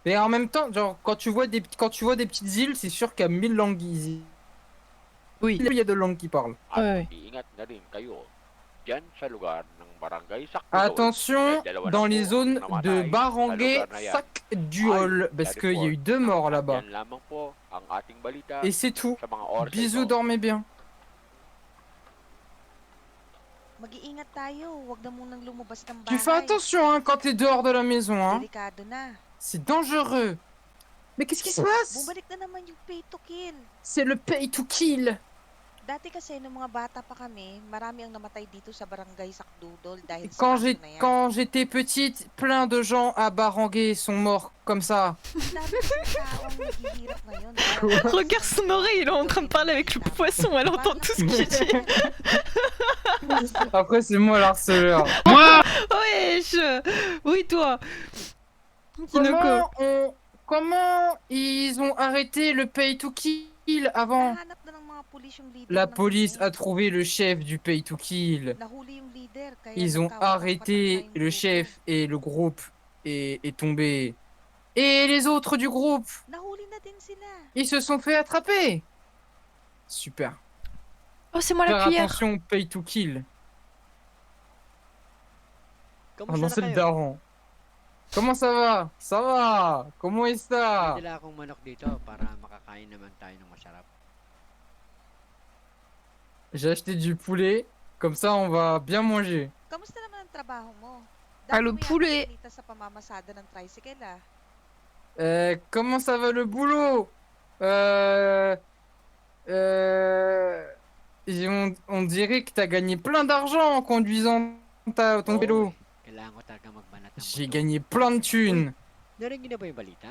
Et en même temps, genre, quand tu vois des petites îles, c'est sûr qu'il y a 1000 langues ici. Oui. Il y a de langues qui parlent. At Ouais. mag-iingat na rin kayo dyan sa lugar ng barangay Sakdudol. Attention, dalawa na dans po les ang zones namatay de sa Barangay, lugar na yan. Sac du Hall, parce qu'il y a eu 2 morts là-bas. Yan lamang po ang ating balita Et c'est tout. sa mga oras na Bisous, ito. dormez bien. Mag-iingat tayo. Huwag na munang lumabas ng bahay. Tu fais attention hein, quand t'es dehors de la maison, hein. Delikado na. C'est dangereux. Mais qu'est-ce qui se passe? Bumalik na naman yung pay to kill. C'est le pay to kill. Dati kasi nung mga bata pa kami, marami ang namatay dito sa barangay Sakdudol dahil sa Quand kaso j'ai- na yan. quand j'étais petite, plein de gens à Barangay sont morts comme ça. Dami kasing taong naghihirap ngayon. Kaya Regarde son oreille, il est en train de parler avec le poisson, elle entend tout ce qu'il dit. Après, c'est moi l'harceleur. Wesh. Oui, toi. Kinoko. Comment ils ont arrêté le pay to kill avant? Nahanap na ng mga pulis yung leader La ng police gang. a trouvé le chef du pay to kill. Nahuli yung leader, kaya Ils ont nagkawalang pataka arrêté yung le grupo. chef et le groupe est tombé. Et les autres du groupe, Nahuli na din sila. ils se sont fait attraper. Super. Oh, c'est moi la Faire cuillère. attention, pay to kill. Ah Kamusta non, na c'est le kayo? daron. Comment ça va? Ça va? Comment est ça? May dala akong manok dito para makakain naman tayo ng masarap. J'ai acheté du poulet. Comme ça, on va bien manger. Kamusta naman ang trabaho mo? Allô, Dami mo yata poulet. kinita sa pamamasada ng tricycle ah. Comment ça va le boulot? Euh... On dirait que t'as gagné plein d'argent en conduisant ton Oo, vélo. Kailangan ko talaga magbanat ng J'ai buto. gagné plein de thunes. Narinig niyo na ba yung balita?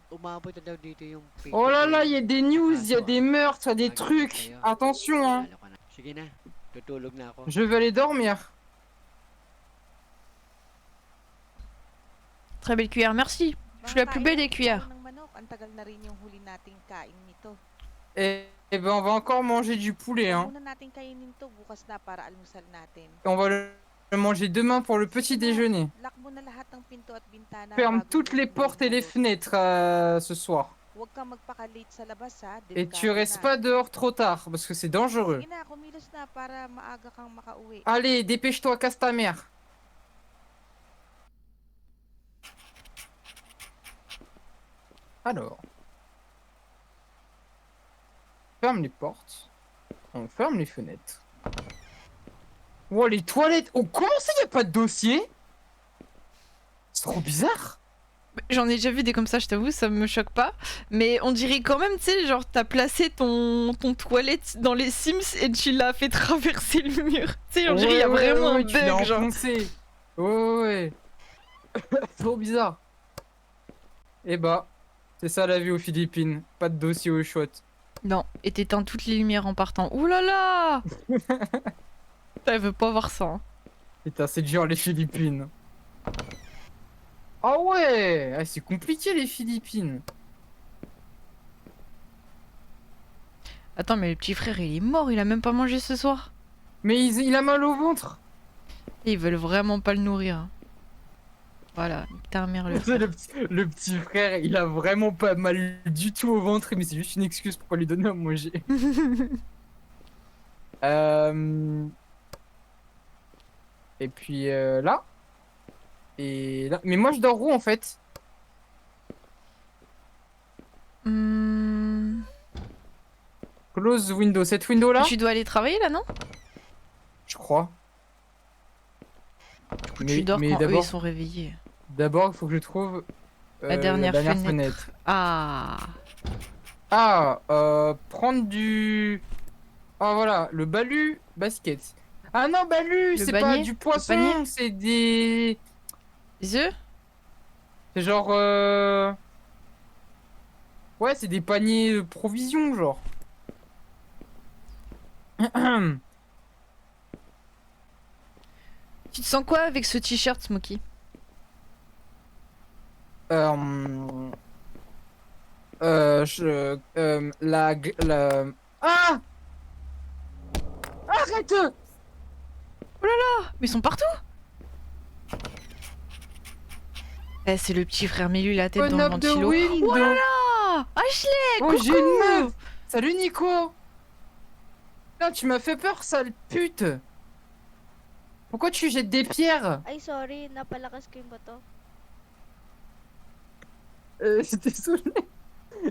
Umabot na daw dito yung Oh là là, il y a des news, il y a des meurtres, il y a des trucs. Attention, hein. Lalo ka na. Sige na, tutulog na ako. Je vais aller dormir. Très belle cuillère, merci. Je suis la plus belle des cuillères. Ng manok. Ang tagal na rin yung huli nating kain nito. Et ben, on va encore manger du poulet, hein. Muna natin kainin to bukas na para almusal natin. Et on va le manger demain pour le petit déjeuner. Lock mo na lahat ng pinto at bintana. Ferme bago toutes les lutuin portes et ang les luto. fenêtres ce soir. Huwag kang magpaka-late sa labas ha. Et tu Delikado restes na. pas dehors trop tard parce que c'est dangereux. Sige na, kumilos na para maaga kang makauwi. Allez, dépêche-toi, casse ta mère. Alors. Ferme les portes. On ferme les fenêtres. Oh, les toilettes. Oh, comment ça, y a pas de dossier? C'est trop bizarre. J'en ai déjà vu des comme ça, je t'avoue, ça me choque pas. Mais on dirait quand même, tu sais, genre t'as placé ton toilette dans les Sims et tu l'as fait traverser le mur. Tu sais, on dirait il y a vraiment un tu l'as bug, genre. enfoncé. Ouais. Trop bizarre. Et bah, c'est ça la vie aux Philippines. Pas de dossier au shot. Non, et t'éteins toutes les lumières en partant. Ouh là là. Elle veut pas voir ça. Hein. Putain, c'est dur les Philippines. Ah ouais, c'est compliqué les Philippines. Attends, mais le petit frère, il est mort, il a même pas mangé ce soir. Mais il a mal au ventre. Et ils veulent vraiment pas le nourrir. Hein. Voilà, ta mère le frère. Le petit frère, il a vraiment pas mal du tout au ventre, mais c'est juste une excuse pour pas lui donner à manger. Et puis là. Et là. Mais moi je dors où en fait? Close window. Cette window là? Tu dois aller travailler là, non? Je crois. Du coup, tu dors quand eux ils sont réveillés. D'abord, il faut que je trouve La dernière fenêtre. fenêtre. Ah. Ah, prendre du... Ah voilà, le balut basket. Ah non, balut, c'est pas panier du Le poisson, panier c'est des... Les œufs? C'est genre... Ouais, c'est des paniers de provisions, genre. Tu te sens quoi avec ce t-shirt, Smokey? Ah! Arrête! Mais ils sont partout! Eh, c'est le petit frère Mélu, la tête Open dans le up the ventilo. window. Oh là là! Ashley! Oh, Coucou! j'ai une meuf! Salut Nico! Putain, tu m'as fait peur, sale pute! Pourquoi tu jettes des pierres? Ay, sorry. Napalakas ko yung bato. Désolé.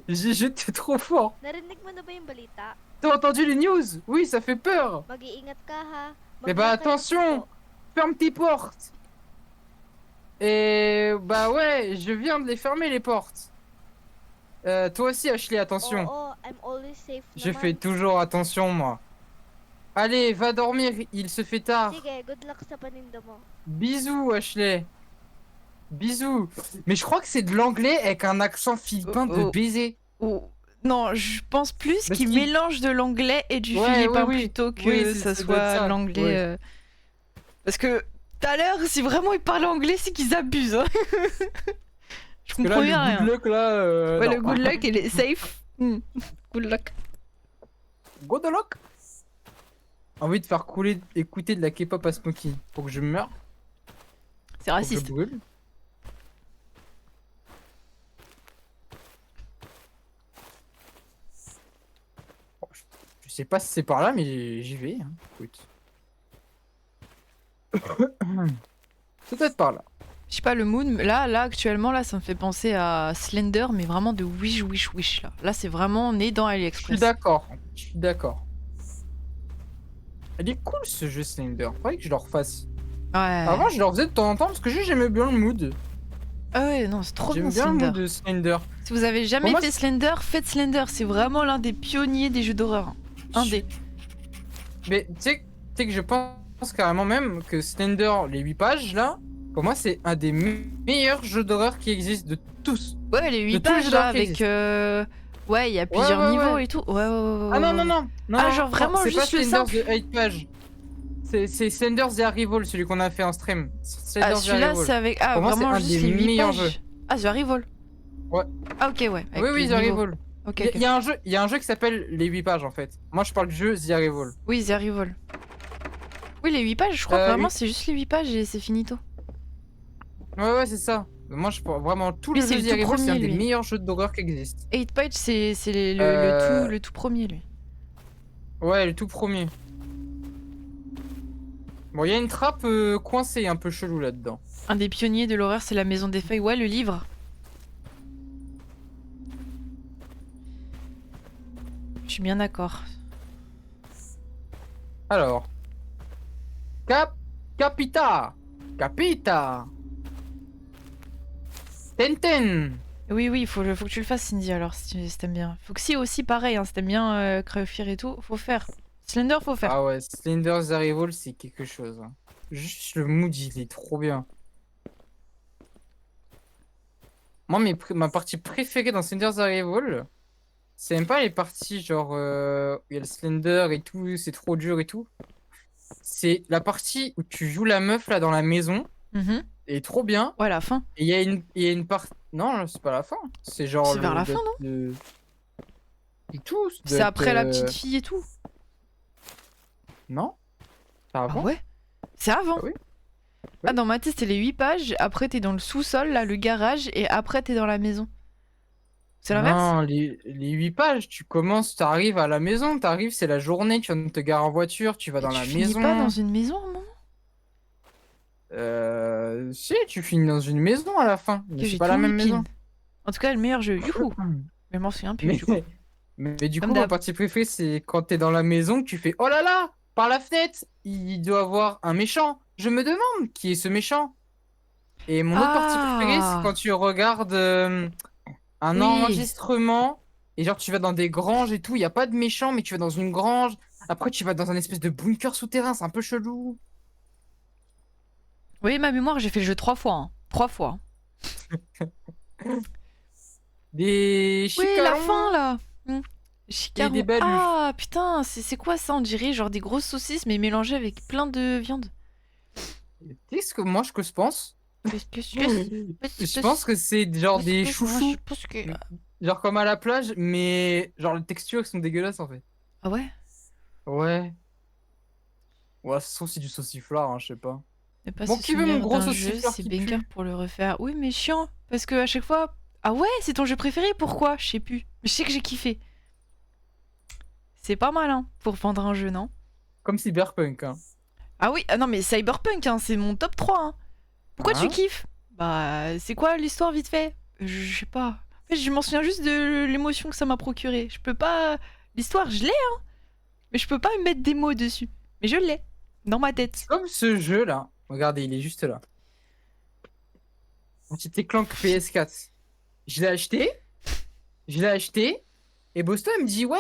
J'ai jeté trop fort. Narinig mo na ba yung balita? T'as entendu les news? Oui, ça fait peur. Mag-iingat ka, ha? Eh bah Maglock ka ng attention! pinto. Ferme tes portes! Et bah ouais, je viens de les fermer les portes. Toi aussi Ashley, attention. Oo, I'm always safe Je naman. fais toujours attention moi. Allez, va dormir, il se fait tard. Sige, good luck sa paninda mo. Bisous Ashley. Bisous. Mais je crois que c'est de l'anglais avec un accent philippin de baiser. Oh. Non, je pense plus Parce qu'il qu'il- mélange de l'anglais et du Ouais, philippin oui, oui. plutôt que Oui, ça ça doit être soit ça, l'anglais. ouais. Parce que tout à l'heure, si vraiment ils parlent anglais, c'est qu'ils abusent. Hein. Je Parce que comprends là, bien le rien. good luck là. Ouais, non. le good luck, il est safe. Good luck. Good luck. Envie de faire écouter de la K-pop à Smokey. Pour que je meure. C'est Pour que je raciste. brûle. Bon, je sais pas si c'est par là, mais j'y vais. Hein. Écoute. C'est peut-être par là. Je sais pas, le mood, là, actuellement, là, ça me fait penser à Slender, mais vraiment de Wish, Wish, Wish, là. Là, c'est vraiment, on est dans Je suis AliExpress. d'accord. Je suis d'accord. Elle est cool ce jeu Slender. Faudrait que je le refasse. Ouais. Avant, je le refaisais de temps en temps parce que j'aimais bien le mood. Ah ouais, non, c'est trop bien J'aime bien le Slender. mood de Slender. Si vous avez jamais Pour moi, fait Slender, faites Slender. C'est vraiment l'un des pionniers des jeux d'horreur. Un des. Mais tu sais que je pense carrément même que Slender, les 8 pages là, pour moi c'est un des meilleurs jeux d'horreur qui existent de tous. Ouais, les 8 De tous les pages jeux là, d'horreur qui avec. existent. Ouais, il y a plusieurs ouais, niveaux ouais. et tout. Ouais, ouais, ouais. Ah non, ouais. non, non, non. Ah, non, genre non, vraiment c'est pas juste le Slender simple. de 8 pages. C'est Slender The Arrival, celui qu'on a fait en stream. Slender Ah, The celui-là, Arrival. c'est avec. Ah, Pour moi, c'est vraiment un juste des les 8 meilleurs pages. jeux. Ah, The Arrival. Ouais. Ah, ok, ouais. avec Oui, oui, les The niveaux. Arrival. Ok, Il ok. y a un jeu qui s'appelle les 8 pages en fait. Moi je parle du jeu The Arrival. Oui, The Arrival. Oui, les 8 pages, je crois que vraiment, oui. c'est juste les 8 pages et c'est finito. Ouais, c'est ça. Moi je parle vraiment tout Lui, le c'est jeu le The tout Arrival, c'est un premier, des lui. meilleurs jeux d'horreur qui existent. 8 pages, c'est le tout premier, lui. Ouais, le tout premier. Bon, il y a une trappe coincée un peu chelou là-dedans. Un des pionniers de l'horreur, c'est La Maison des Feuilles. Ouais, le livre. Je suis bien d'accord. Alors. Capita. Capita. Tenten. Oui, oui, faut que tu le fasses, Cindy, alors, si t'aimes bien. Foxy aussi, pareil, hein, si t'aimes bien Cryofear et tout, faut faire. Slender, faut faire. Ah ouais, Slender's Arrival, c'est quelque chose. Hein. Juste le mood, il est trop bien. Moi, ma partie préférée dans Slender's Arrival, c'est même pas les parties genre où il y a le Slender et tout, c'est trop dur et tout. C'est la partie où tu joues la meuf là dans la maison, Mhm. elle est trop bien. Ouais, la fin. Et il y a une partie. Non, c'est pas la fin. C'est genre. C'est vers la fin, non Et tout. C'est après la petite fille et tout. Non. C'est Ah avant. ouais? C'est avant. Ah oui. Ah, dans ma tête, c'était les 8 pages, après t'es dans le sous-sol, là, le garage, et après t'es dans la maison. C'est l'inverse? Non, les 8 pages, tu commences, t'arrives à la maison, t'arrives, c'est la journée, tu viens de te garer en voiture, tu vas dans Et la tu finis maison. pas dans une maison, à un moment? Si, tu finis dans une maison à la fin, mais Que c'est j'ai pas la tout même whipping. maison. En tout cas, le meilleur jeu, youhou! Mais je m'en souviens plus, Mais, du coup. mais du Comme coup, ma d'hab. partie préférée, c'est quand t'es dans la maison, que tu fais oh là là, par la fenêtre, il doit avoir un méchant. Je me demande qui est ce méchant. Et mon autre partie préférée, Ah. c'est quand tu regardes un Oui. enregistrement et genre tu vas dans des granges et tout, il y a pas de méchant, mais tu vas dans une grange. Après, tu vas dans un espèce de bunker souterrain, c'est un peu chelou. Oui, ma mémoire, j'ai fait le jeu 3 fois. Hein. 3 fois. Des Oui, la chicarons. fin, là. Chicaron. des balus. Ah, putain, c'est quoi ça? On dirait genre des grosses saucisses, mais mélangées avec plein de viande. Qu'est-ce que moi je pense? Qu'est-ce Je pense que c'est genre des chouchous, Je pense que... genre comme à la plage, mais genre les textures elles sont dégueulasses en fait. Ah ouais? Ouais. Ouais, ça se trouve c'est du sauciflard, hein, je sais pas. Ne pas Bon, se qui veut mon souvenir gros d'un jeu, sauciflard c'est qui banger pue pour le refaire. Oui, mais chiant, parce que à chaque fois... Ah ouais, c'est ton jeu préféré, pourquoi? Je sais plus. Mais je sais que j'ai kiffé. C'est pas mal, hein, pour vendre un jeu, non? Comme Cyberpunk, hein. Ah oui, ah non mais Cyberpunk, hein, c'est mon top 3. Hein. Pourquoi tu Hein? kiffes? Bah, c'est quoi l'histoire vite fait? Je sais pas. En fait, je m'en souviens juste de l'émotion que ça m'a procuré. Je peux pas... L'histoire, je l'ai, hein. Mais je peux pas me mettre des mots dessus. Mais je l'ai. Dans ma tête. Comme ce jeu là. Regardez, il est juste là. Ratchet Clank PS4. Je l'ai acheté. Je l'ai acheté. Et Bosto, elle me dit, ouais,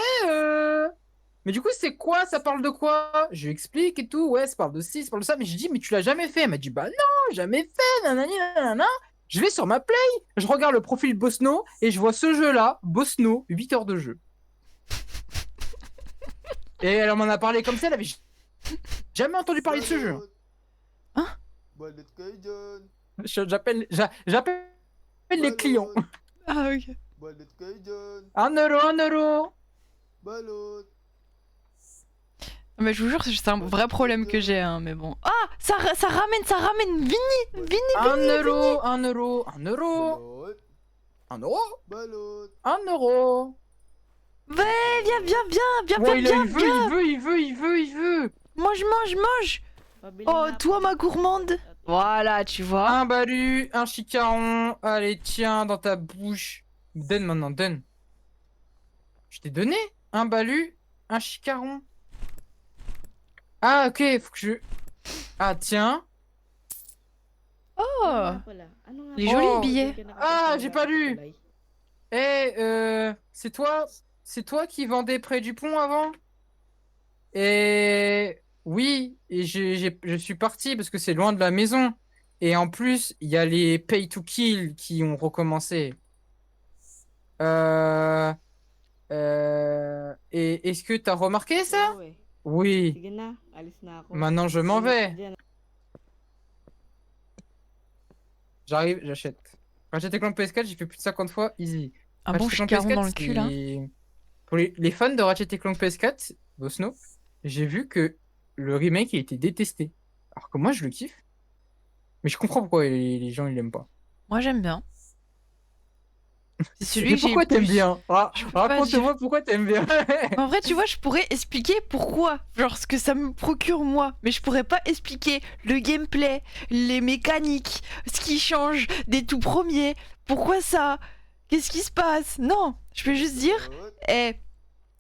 mais du coup, c'est quoi? Ça parle de quoi? Je lui explique et tout. Ouais, ça parle de ci, ça parle de ça. Mais je dis, mais tu l'as jamais fait. Elle m'a dit, bah non, jamais fait. Nanani, nanana. Je vais sur ma Play. Je regarde le profil Bosno et je vois ce jeu-là. Bosno, 8 heures de jeu. Et elle m'en a parlé comme ça. Elle avait jamais entendu parler de ce jeu. Hein? J'appelle les clients. Ah ok. 1 euro. Non, mais je vous jure, c'est un vrai problème que j'ai, hein, mais bon. Ah, ça ramène. Vini. 1 euro. 1 euro. 1 euro. 1 euro. 1 euro. Ouais, viens. Ouais, il veut. Mange. Oh, toi ma gourmande. Voilà, tu vois. Un balu, un chicaron. Allez, tiens, dans ta bouche. Donne maintenant, donne. Je t'ai donné un balu, un chicaron. Ah, ok, faut que je... Ah, tiens. Oh, les Oh. jolis billets. Ah, j'ai pas lu. C'est toi qui vendais près du pont avant? Et oui, et je suis parti parce que c'est loin de la maison. Et en plus, il y a les Pay to Kill qui ont recommencé. Et est-ce que t'as remarqué ça? Oui. Maintenant, je m'en vais. J'arrive, j'achète. Ratchet Clank PS4, j'ai fait plus de 50 fois, easy. Un bon Ratchet Clank chicaron PS4, dans le cul, là. Pour les fans de Ratchet Clank PS4, Bosno, j'ai vu que le remake a été détesté. Alors que moi, je le kiffe. Mais je comprends pourquoi les gens, ils l'aiment pas. Moi, j'aime bien. C'est celui Mais que j'ai pourquoi eu t'aimes plus. bien? Je peux pas Raconte-moi pourquoi t'aimes bien. En vrai, tu vois, je pourrais expliquer pourquoi, genre ce que ça me procure moi, mais je pourrais pas expliquer le gameplay, les mécaniques, ce qui change des tout premiers, pourquoi ça, qu'est-ce qui se passe. Non, je peux juste dire,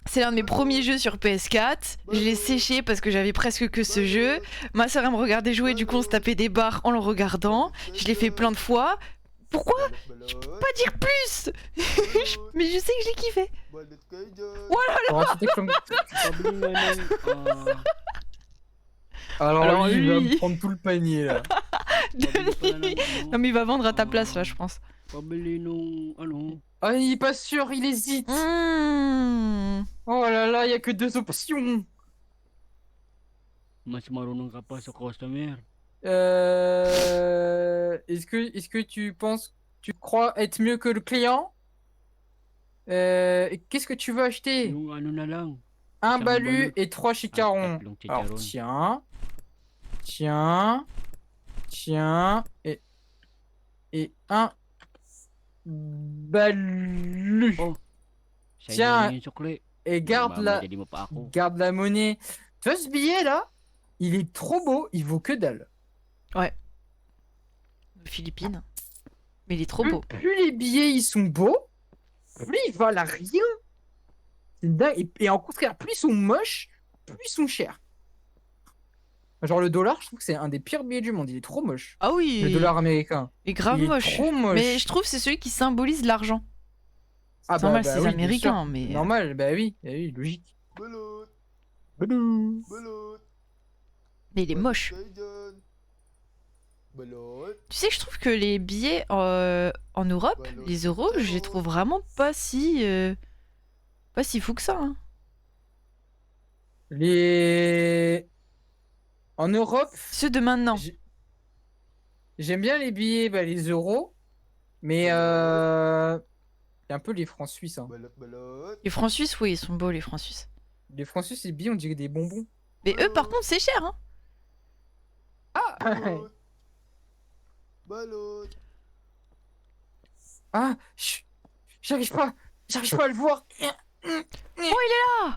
C'est l'un de mes premiers jeux sur PS4. Je l'ai séché parce que j'avais presque que ce jeu. Ma soeur, elle me regardait jouer, du coup, on se tapait des barres en le regardant. Je l'ai fait plein de fois. Pourquoi? Je peux pas dire plus. Mais je sais que j'ai kiffé. Alors, c'était comme- Pabili nga ng... Alors, Alors, lui, il va lui. me prendre tout le panier là. pabili pala ng ano. Non mais il va vendre à ta place là, je pense. Pabili nung ano. Ah, il est pas sûr, il hésite. Mmh. Oh là là, il y a que 2 options. Mas marunong ka pa sa customer. Est-ce que tu penses, tu crois être mieux que le client? Qu'est-ce que tu veux acheter? Yung ano na lang. Un Isang balut balut et 3 chicarons. tatlong Alors chicharon. tiens, et un balut. Oh, Sa'yo Tiens, na yung sukli. et Mamadali mo pa ako. garde la monnaie. Tu vois ce billet là? Il est trop beau, il vaut que dalle. Philippines. Mais il est trop beau. Plus les billets ils sont beaux, plus ils valent à rien. C'est dingue. Et en contraire, plus ils sont moches, plus ils sont chers. Genre le dollar, je trouve que c'est un des pires billets du monde. Il est trop moche. Ah oui. Le dollar américain. Il est grave Il est moche. trop moche. Mais je trouve que c'est celui qui symbolise l'argent. Ah C'est normal, bah c'est oui, bien américain, sûr. mais. Normal, bah oui, logique. Mais il est moche. Tu sais que je trouve que les billets en Europe, les euros, je les trouve vraiment pas si fou que ça. Hein. Les... En Europe, Ceux de maintenant. j'aime bien les billets, bah, les euros, mais c'est un peu les francs suisses. Hein. Les francs suisses, oui, ils sont beaux les francs suisses. Les francs suisses, les billets, on dirait des bonbons. Mais eux, par contre, c'est cher. Hein. Ah, j'arrive pas à le voir.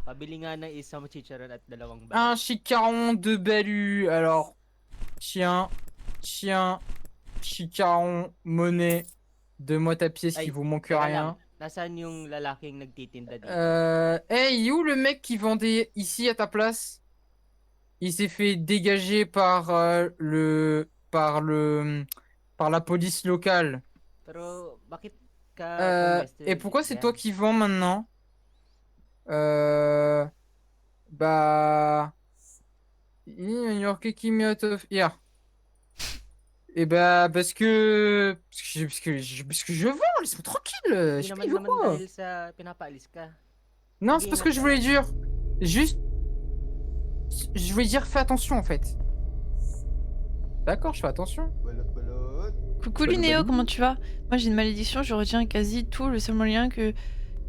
Pabili nga ng isang chicharon at dalawang Un chicaron, 2 balus. Alors, chien, chicaron, monnaie. Donne-moi ta pièce, Ay, il vous manque teka rien. lang, nasaan yung lalaking nagtitinda dito? Hey, il est où le mec qui vendait ici à ta place? Il s'est fait dégager par la police locale. Pero bakit ka Et pumwesto pourquoi c'est dyan? toi qui vends maintenant? Bah, New York came out of here. Et bah parce que je vends, laisse-moi tranquille. Je Hindi sais pas, naman il veut naman quoi? dahil sa pinapaalis ka. Non, c'est pas ce que je voulais dire. Juste, je voulais dire fais attention en fait. D'accord, je fais attention. Coucou Balou, Linéo, balou. comment tu vas? Moi j'ai une malédiction, je retiens quasi tout. Le seul moyen que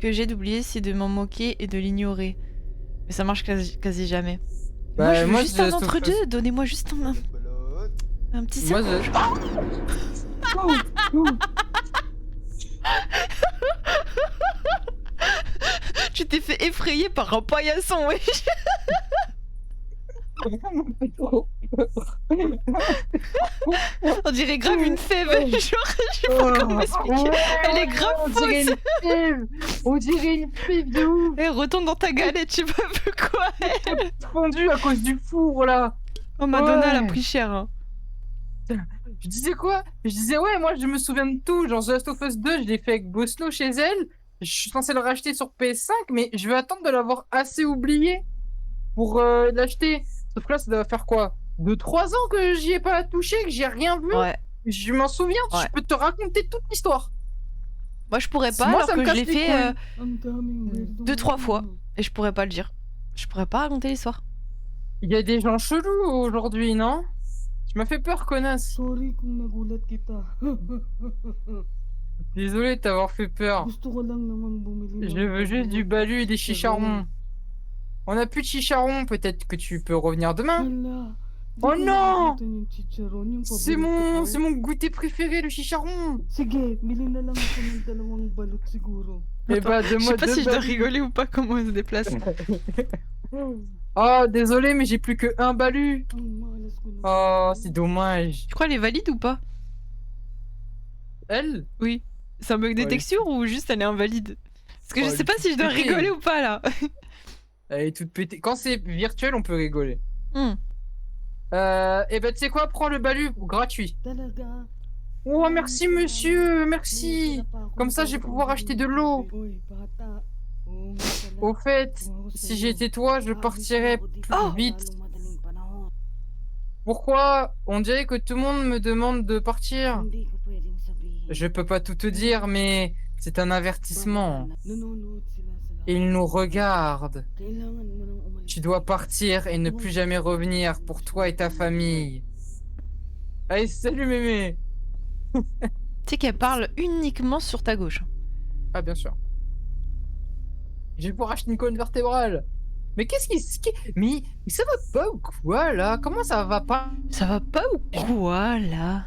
j'ai d'oublier, c'est de m'en moquer et de l'ignorer. Mais ça marche quasi jamais. Moi je veux juste un entre-deux, donnez-moi juste un petit Moi, second. Tu t'es fait effrayer par un paillasson, wesh. On dirait grave une fève. Genre, je sais pas comment expliquer. Elle est grave On dirait fausse. une fève. On dirait une fève de ouf. Eh, retourne dans ta galette, je sais pas pourquoi. Fondue à cause du four là. Oh, Madonna, elle a Ouais. pris cher. Hein. Je disais quoi? Je disais ouais, moi je me souviens de tout. Genre The Last of Us 2, je l'ai fait avec Bosno chez elle. Je suis censé le racheter sur PS5, mais je vais attendre de l'avoir assez oublié pour l'acheter. Sauf que là, ça doit faire quoi? 2-3 ans que j'y ai pas touché, que j'y ai rien vu. Ouais. Je m'en souviens, Ouais. je peux te raconter toute l'histoire. Moi, je pourrais pas, Moi, alors ça me que je casse l'ai les fait couilles. 2-3 fois. Et je pourrais pas le dire. Je pourrais pas raconter l'histoire. Il y a des gens chelous aujourd'hui, non? Tu m'as fait peur, connasse. Sorry kung nagulat kita. Désolé de t'avoir fait peur. Gusto ko lang naman bumili Je ng veux juste du balut. balu et des chicharons. On a plus de chicharons, peut-être que tu peux revenir demain. Hala, di Oh ko non! nakikita yung chicharon, yung C'est paborito ko. mon goûter préféré, le chicharon. Sige, bili na lang ako ng dalawang balut siguro. Eh bah, Je sais donne-moi pas deux si je dois balus. rigoler ou pas, comment elle se déplace. Oh, désolé, mais j'ai plus que un balu. Ang malas ko na. Oh, c'est dommage. Tu crois elle est valide ou pas? Elle? Oui. C'est un bug de Ouais. texture ou juste elle est invalide? Parce que Oh, je elle sais est pas toute si je dois pétée. rigoler ou pas là. Elle est toute pétée. Quand c'est virtuel, on peut rigoler. Hmm. Et ben, tu sais quoi? Prends le balu gratuit. Talaga. Oh, merci, monsieur. Merci. Comme ça, je vais pouvoir acheter de l'eau. Uy, bata. Oo nga pala. Au fait, Kung ako si sa'yo, j'étais toi, je aalis na partirais ako dito plus sa vite. lalong madaling panahon. Pourquoi on dirait que tout le monde me demande de partir? Hindi ko pwedeng sabihin. Je peux pas tout te dire, mais c'est un avertissement. Nanonood sila sa lahat. Ils nous regardent. Kailangan mo nang umalis. Tu dois partir et ne plus jamais revenir pour toi et ta famille. Allez, salut mémé. Tu sais qu'elle parle uniquement sur ta gauche. Ah, bien sûr. Je vais pouvoir acheter une colonne vertébrale. Mais qu'est-ce qui... Mais ça va pas ou quoi, là? Comment ça va pas? Ça va pas ou quoi là?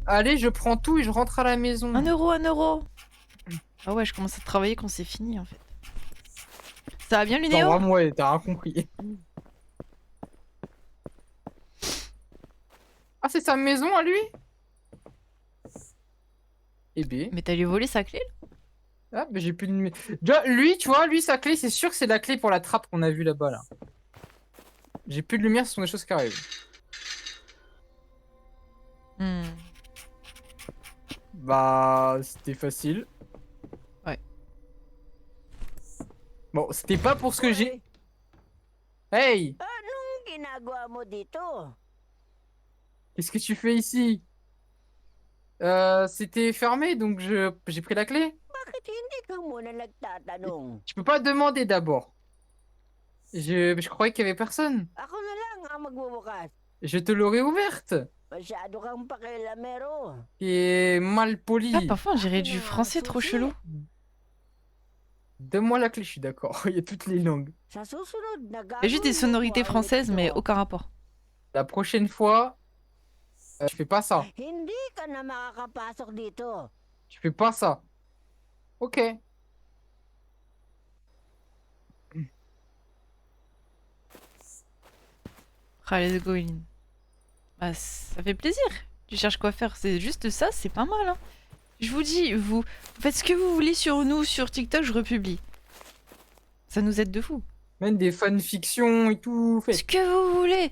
Allez, je prends tout et je rentre à la maison. 1 euro, 1 euro. Ah ouais, je commence à travailler quand c'est fini en fait. Ça va bien Attends, Lunéo? vraiment, ouais, t'as rien compris. Ah, c'est sa maison à lui? Eh ben... Mais t'as lui volé sa clé? Ah, mais j'ai plus de... Déjà, lui, tu vois, lui, sa clé, c'est sûr que c'est la clé pour la trappe qu'on a vue là-bas, là. J'ai plus de lumière, ce sont des choses qui arrivent. Hmm. Bah, c'était facile. Ouais. Bon, c'était pas pour ce que j'ai... Hey! Anong ginagawa mo dito? Qu'est-ce que tu fais ici? C'était fermé, donc j'ai pris la clé. Bakit hindi ka muna nagtatanong? Tu peux pas demander d'abord. Je croyais qu'il y avait personne. Ako na lang ang magbubukas. Je te l'aurais ouverte. Masyado kang pakialamero. Et mal poli. Ah, parfois on dirait du français trop chelou. Donne-moi la clé, je suis d'accord. Il y a toutes les langues. Sa susunod, Il y a juste des sonorités françaises, mais aucun rapport. La prochaine fois, tu fais pas ça. Hindi ka na makakapasok dito. Tu fais pas ça. Ok. Ah, let's go, Eileen. Bah, ça fait plaisir. Tu cherches quoi faire, c'est juste ça, c'est pas mal. Hein. Je vous dis, vous faites ce que vous voulez sur nous, sur TikTok, je republie. Ça nous aide de fou. Même des fanfictions et tout. Ce que vous voulez.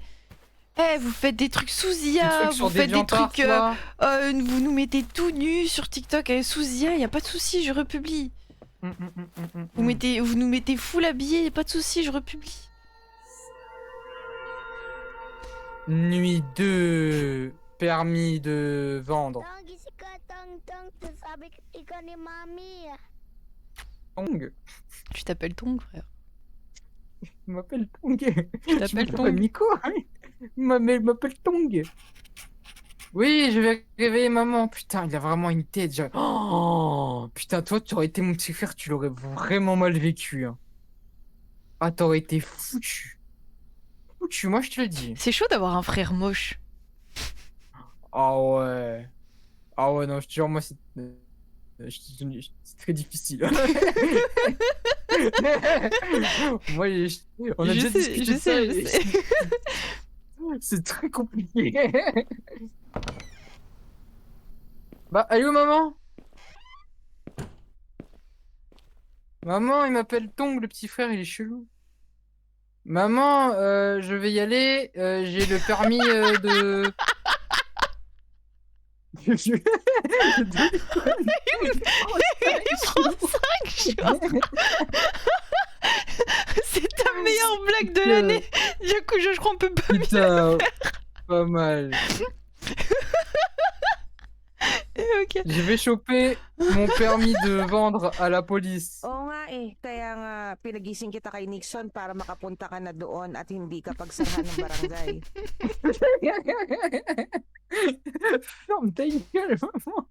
Eh, vous faites des trucs sous IA, vous faites des trucs... vous nous mettez tout nus sur TikTok sous IA, y a pas de souci, je republie. Vous nous mettez full habillés, y a pas de souci, je republie. Nuit 2. Permis de vendre. Tong. Tu t'appelles Tong, frère. Je m'appelle Tong. Tu t'appelles Tong. Nico. Il m'appelle Tong. Oui, je vais réveiller maman. Putain, il a vraiment une tête. Oh, putain, toi, tu aurais été mon petit frère, tu l'aurais vraiment mal vécu. Hein. Ah, t'aurais été foutu. Foutu, moi, je te le dis. C'est chaud d'avoir un frère moche. Ah ouais. Ah ouais, non, je te jure, moi, c'est très difficile. Moi, on a déjà discuté de ça. Je sais. C'est très compliqué. Bah, allô, maman? Maman, il m'appelle Tong, le petit frère, il est chelou. Maman, je vais y aller. J'ai le permis de... Il prend 5 jours. C'est ta meilleure blague de l'année. Du coup, je crois qu'on peut pas Putain, pas mal. Ok. Je vais choper mon permis de vendre à la police. Oo nga eh, kaya nga pinagising kita kay Nixon para makapunta ka na doon at hindi ka pagsarahan ng barangay. Ferme ta gueule, maman.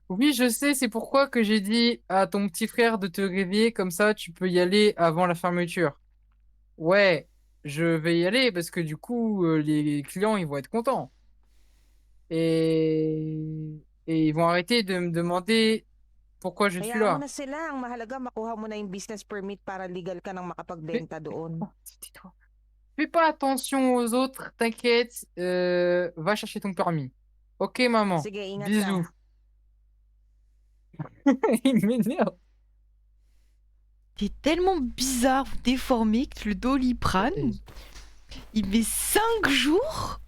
Oui, je sais, c'est pourquoi que j'ai dit à ton petit frère de te réveiller, comme ça tu peux y aller avant la fermeture. Ouais, je vais y aller parce que du coup, les clients, ils vont être contents. Et ils vont arrêter de me demander pourquoi je suis Kaya là. mo na sila, ang mahalaga makuha mo na yung business permit para legal ka nang makapagbenta doon. Tais-toi. Fais pas attention aux autres, t'inquiète, va chercher ton permis. Ok, maman. Sige, ingat ka. Bisous. Il m'énerve. t'es tellement bizarre ou déformé que le Doliprane, il met 5 jours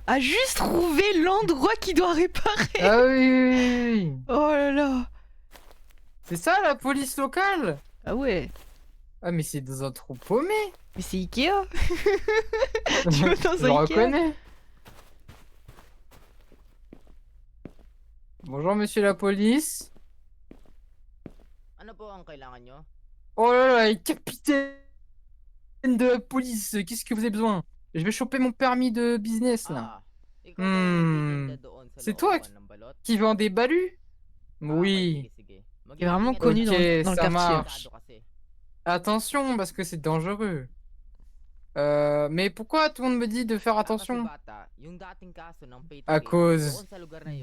à juste trouver l'endroit qu'il doit réparer. Ah oui. Oh là là. C'est ça la police locale? Ah ouais. Ah mais c'est dans un trou paumé. Mais c'est Ikea. Tu vas dans Je un Ikea. reconnais. Bonjour monsieur la police. Ano po ang kailangan nyo? Oh là là, capitaine de la police, qu'est-ce que vous avez besoin? Je vais choper mon permis de business là. Ikaw ba yung Hmm. nagtitinda doon sa C'est toi looban ng balot? qui vend des balus? Oui. Sige. Il est vraiment connu Ok, dans le ça quartier. marche. Attention parce que c'est dangereux. Mais pourquoi tout le monde me dit de faire attention? À cause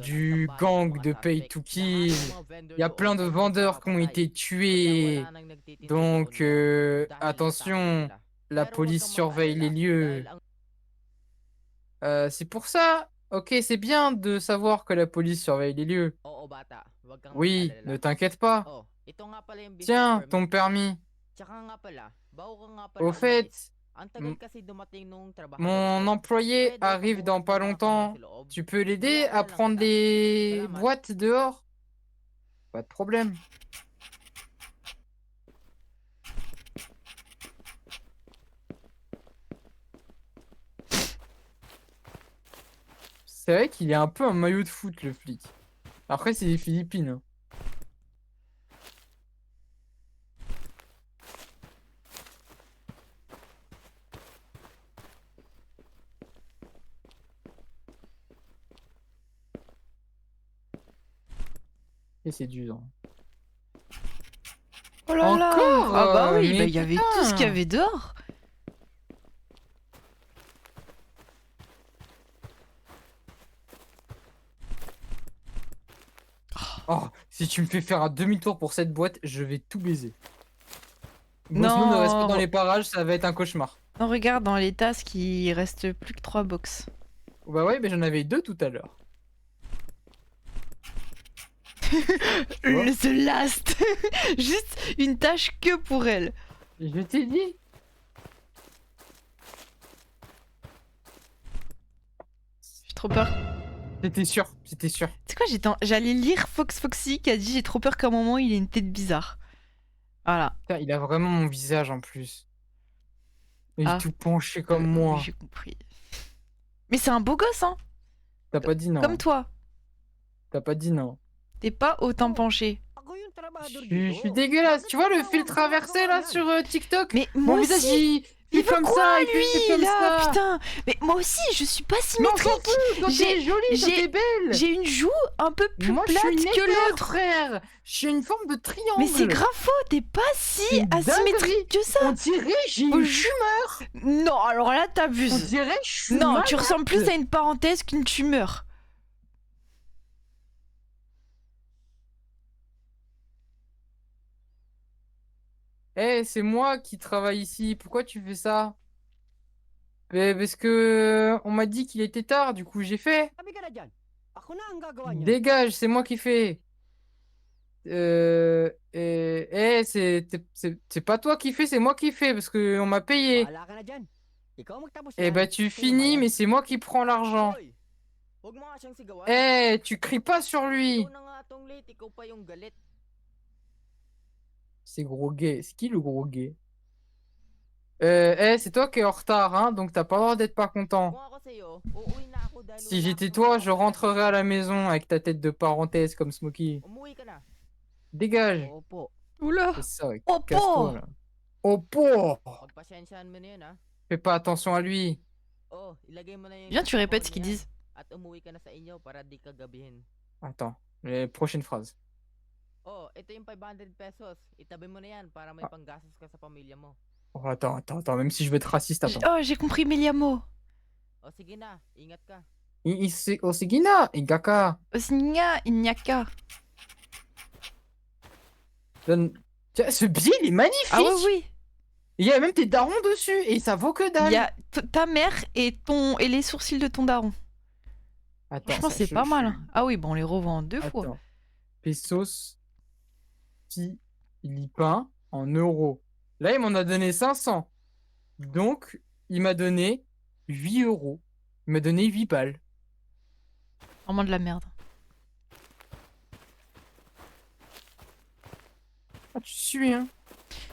du gang de Pay to Kill. Il y a plein de vendeurs qui ont été tués. Donc, attention, la police surveille les lieux. C'est pour ça. Ok, c'est bien de savoir que la police surveille les lieux. Oui, ne t'inquiète pas. Tiens, ton permis. Au fait, mon employé arrive dans pas longtemps. Tu peux l'aider à prendre les boîtes dehors? Pas de problème. C'est vrai qu'il est un peu un maillot de foot, le flic. Après, c'est les Philippines. Hein. Et c'est dur. Oh là là. Encore Ah bah oui, mais bah, il y avait tout ce qu'il y putain. avait dehors. Oh, si tu me fais faire un demi-tour pour cette boîte, je vais tout baiser. Non. Sinon, ne reste pas dans les parages, ça va être un cauchemar. Non, regarde dans les tasses qu'il reste plus que 3 box. Bah ouais, mais j'en avais 2 tout à l'heure. The last. Juste une tâche que pour elle. Je t'ai dit. J'ai trop peur. C'était sûr, c'était sûr. C'est quoi, j'allais lire Fox Foxy qui a dit j'ai trop peur qu'à un moment il ait une tête bizarre. Voilà. Putain, il a vraiment mon visage en plus. Il est Ah. tout penché comme Oui, moi. j'ai compris. Mais c'est un beau gosse, hein. T'as pas dit non. Comme toi. T'as pas dit non. T'es pas autant penché. Je suis dégueulasse. Tu vois le filtre inversé là sur TikTok? Mais Mon moi visage aussi. il Il fait veut comme quoi, ça, il lui, fait comme là, ça. putain. Mais moi aussi, je suis pas Mais on s'en symétrique. fout, toi t'es jolie, toi j'ai- t'es belle. J'ai une joue un peu plus Moi je plate suis une que équerre, l'autre. frère. Je suis une forme de triangle. Mais c'est grave faux, t'es pas si C'est une asymétrique que ça. On dirait j'ai Faut une ju- tumeur. Non, alors là On t'abuses. dirait je suis Non, malade. tu ressembles plus à une parenthèse qu'une tumeur. Eh, c'est moi qui travaille ici. Pourquoi tu fais ça? Parce que on m'a dit qu'il était tard, du coup j'ai fait. Dégage, c'est moi qui fais. C'est pas toi qui fais, c'est moi qui fais parce que on m'a payé. Eh bah tu finis, mais c'est moi qui prends l'argent. Eh, tu cries pas sur lui. C'est gros gay. C'est qui le gros gay? C'est toi qui es en retard, hein, donc t'as pas le droit d'être pas content. Si j'étais toi, je rentrerais à la maison avec ta tête de parenthèse comme Smokey. Dégage. Oula. C'est ça, ouais. Oppo. Casse-toi, là. Oppo. Fais pas attention à lui. Viens, tu répètes ce qu'ils disent. Attends, les prochaines phrases. Oh, ito yung 500 pesos. Itabi mo na yan para may Ah. panggastos ka sa pamilya mo. Oh, attends, même si je veux être raciste, attends. Oh, j'ai compris Meliamo. O sige na, ingat ka. Osigina, Igaka. Osnia, Inyaka. Tiens, ce billet, il est magnifique. Ah oui, oui. Il y a même tes darons dessus et ça vaut que dalle. Il y a ta mère et les sourcils de ton daron. Attends, Franchement, ça, c'est je- pas je- mal. Hein. Ah oui, bon, on les revend 2 fois. Attends. Pesos, Philippins, en euros. Là, il m'en a donné 500. Donc, il m'a donné 8 euros. Il m'a donné 8 balles. Vraiment de la merde. Ah, tu suis, hein?